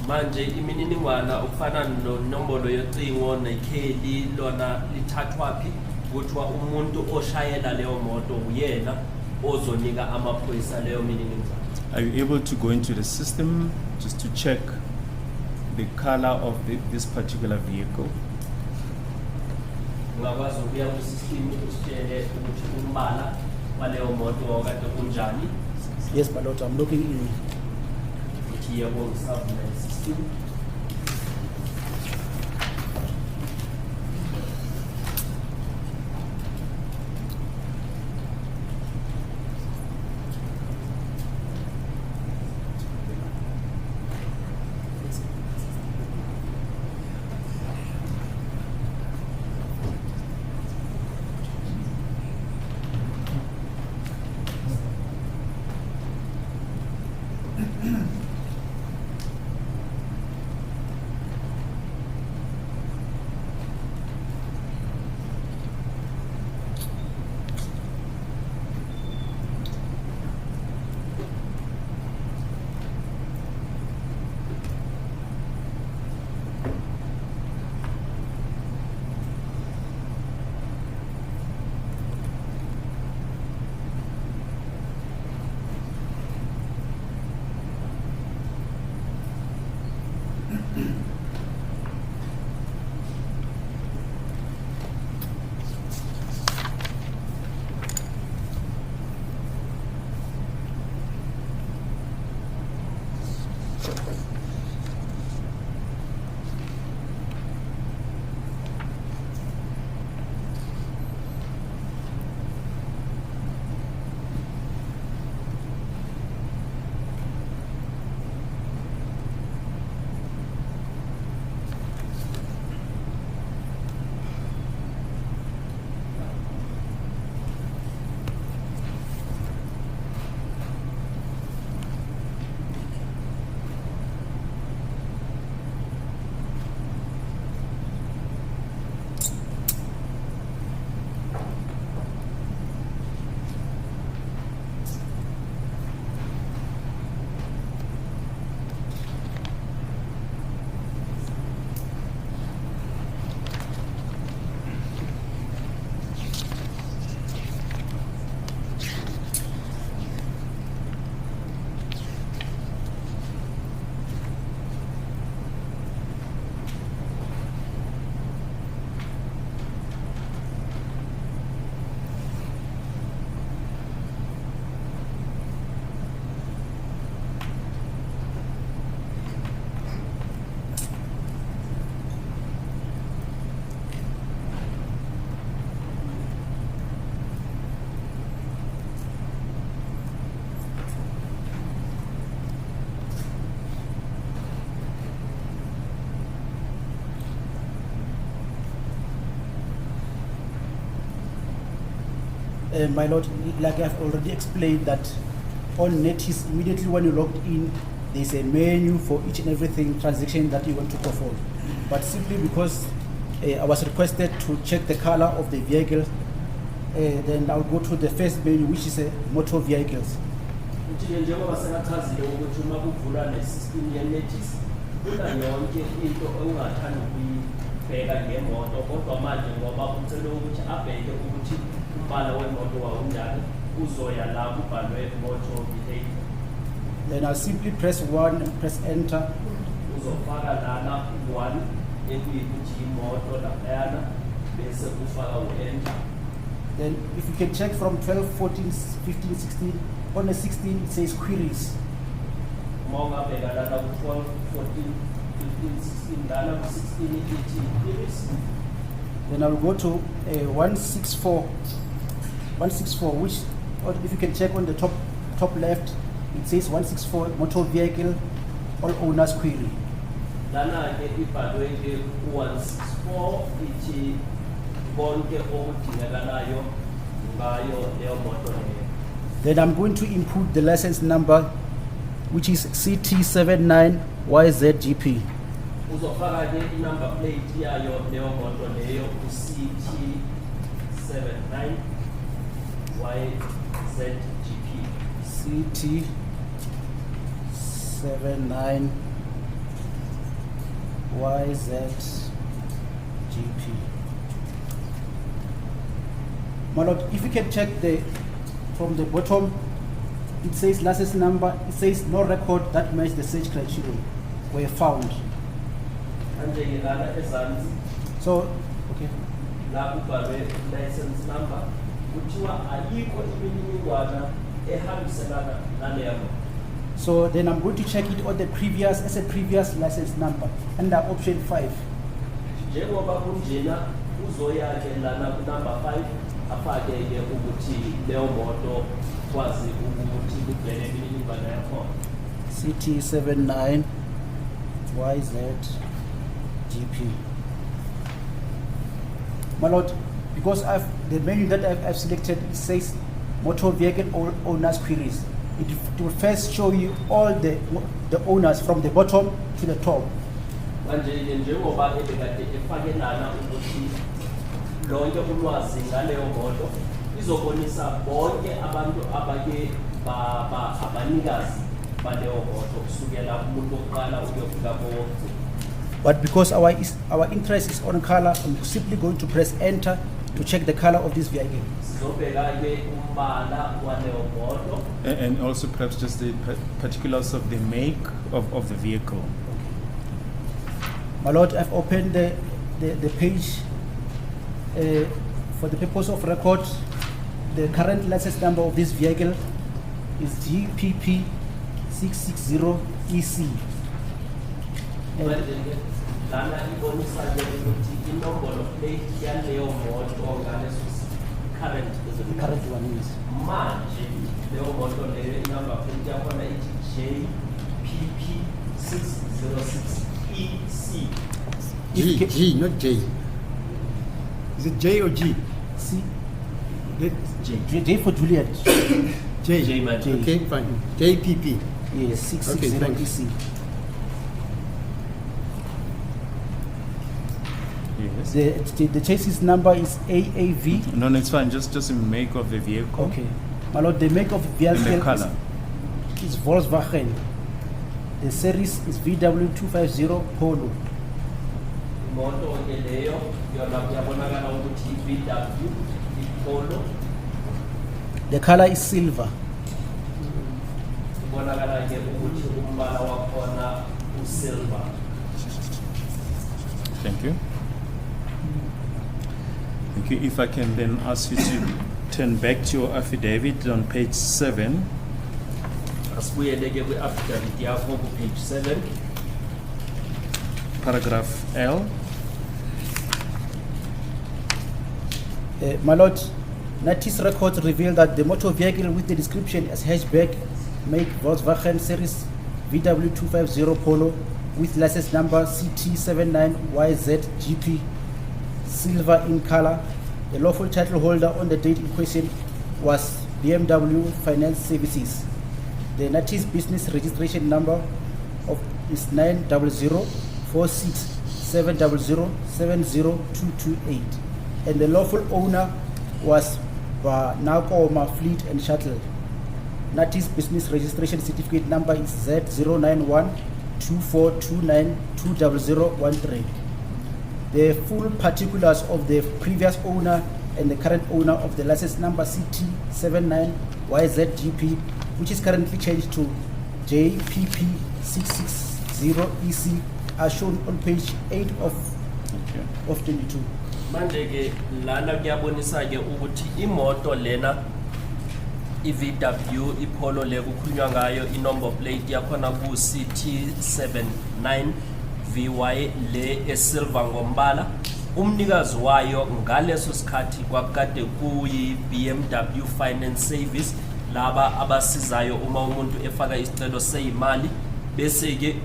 Manje imininingwana ukufana nombolo yocingo nekheli lona lithathwaphi kuthiwa umuntu oshayela leyo moto uyena ozonika amaphoyisa leyo mininingwana. Are you able to go into the system just to check the color of this particular vehicle? Ungakwazi ukuya ku system usitshele ukuthi umbala waleyo moto kade kunjani? Yes, my Lord, I'm looking in. Ukuthi yebo ngisavula system. My Lord, like I've already explained that on NTIS, immediately when you logged in, there's a menu for each and everything transaction that you want to perform. But simply because I was requested to check the color of the vehicle, then I'll go to the first menu, which is motor vehicles. Ukuthi njengoba sengachazile ukuthi uma kuvulwa ne-system ye-NTIS kuna yonke into ongathanda ukuyibheka ngemoto, kodwa manje ngoba ucele ukuthi abheke ukuthi umbala wemoto wawunjani, uzoya la kubhalwe motor vehicle. Then I'll simply press 1 and press enter. Uzofaka lana 1 ekuyikuthi imoto laphayana bese ufaka u-enter. Then if you can check from 12, 14, 15, 16, on the 16 it says queries. Uma ungabheka lana ku-12, 14, 15, 16, lana ku-16 ithi queries. Then I'll go to 164, which, or if you can check on the top left, it says 164 motor vehicle, all owners query. Lana ke ibhalwe ke 164 ithi konke okudingekalayo ngayo leyo moto leyo. Then I'm going to input the license number, which is CT79YZGP. Uzofaka ke i-number plate yayo leyo moto leyo CT79YZGP. CT79YZGP. My Lord, if you can check from the bottom, it says license number, it says no record that matches the search criteria were found. Manje ke lana ezansi So, okay. la kubhalwe license number kuthiwa ayikho imininingwana ehambiselana naleyo moto. So then I'm going to check it on the previous, as a previous license number under option 5. Njengoba kunjena uzoya ke lana ku number 5 afake ke ukuthi leyo moto kwazi ukuthi kubheke imininingwana yakhona. CT79YZGP. My Lord, because the menu that I've selected, it says motor vehicle owners queries. It will first show you all the owners from the bottom to the top. Manje ke njengoba ebekade efake lana ukuthi lonke ulwazi ngaleyo moto izobonisa bonke abantu abake abanikazi baleyo moto kusukela kumuntu oqala uyofika kowo. But because our interest is on color, I'm simply going to press enter to check the color of this vehicle. Sizobheka ke umbala waleyo moto. And also perhaps just the particulars of the make of the vehicle. My Lord, I've opened the page for the purpose of record. The current license number of this vehicle is GPP 660EC. Manje ke lana ibonisa ke ukuthi inombolo plate yaleyo moto ngaleso current The current one is. manje leyo moto leyo inumber plate yakhona ithi JPP 606EC. G, not J. Is it J or G? C. Let- J for Juliet. J. J, man. J. Okay, fine. JPP. Yes, 660 thanks. EC. Yes. The chassis number is AAV. No, it's fine. Just the make of the vehicle. Okay. My Lord, the make of the And vehicle the color. is Volkswagen. The series is VW250 Polo. Moto ke leyo yona kuyabonakala ukuthi VW Polo The color is silver. ibonakala ke ukuthi umbala wakhona usilver. Thank you. Thank you. If I can then ask you to turn back to your affidavit on page 7. Asibuyele ke kwi-affidavit yakho ku page 7. Paragraph L. My Lord, NTIS records reveal that the motor vehicle with the description as hatchback make Volkswagen series VW250 Polo with license number CT79YZGP, silver in color. The lawful title holder on the date in question was BMW Finance Services. The NTIS business registration number is 9004670070228, and the lawful owner was Nakoma Fleet and Shuttle. NTIS business registration certificate number is Z0912429200013. The full particulars of the previous owner and the current owner of the license number CT79YZGP, which is currently changed to JPP660EC, are shown on page 8 of 22. Manje ke lana kuyabonisa ke ukuthi imoto lena iVW iPolo le kukhulunywa ngayo inomber plate yakhona ku CT79 VY le esilver ngombala. Umnikazi wayo ngaleso sikhathi kwakade kuyi BMW Finance Service, laba abasizayo uma umuntu efaka isicelo seyimali. Bese ke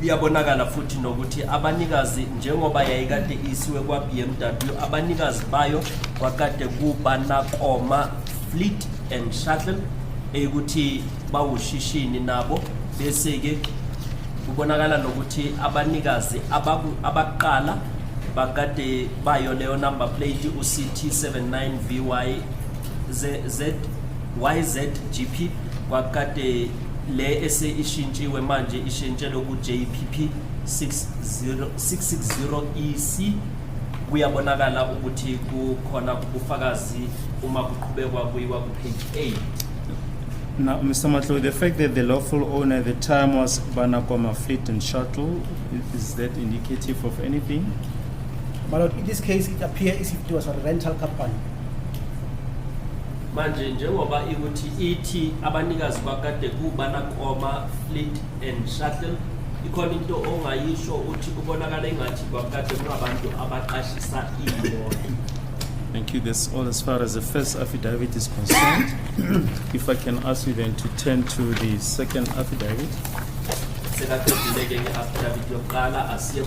liyabonakala futhi nokuthi abanikazi njengoba yayikade isiwe kwa BMW, abanikazi bayo kwakade kuBanakoma Fleet and Shuttle ukuthi bawushishini nabo. Bese ke kubonakala nokuthi abanikazi abaqala bakade bayo leyo number plate uCT79 VY YZGP kwakade le ese ishintshiwe manje ishintshelo ku JPP 660EC. Kuyabonakala ukuthi kukhona ubufakazi uma kuqhubekwa kuyiwa ku page 8. Now, Mr. Matlo, the fact that the lawful owner at the time was Banakoma Fleet and Shuttle, is that indicative of anything? My Lord, in this case, it appears as if it was a rental company. Manje njengoba ikuthi ithi abanikazi kwakade kuBanakoma Fleet and Shuttle, ikhona into ongayisho uthi kubonakala engathi kwakade kunabantu abaqashisa imoto. Thank you. That's all as far as the first affidavit is concerned. If I can ask you then to turn to the second affidavit. Sekaqedile ke nge-affidavit yokuqala asiye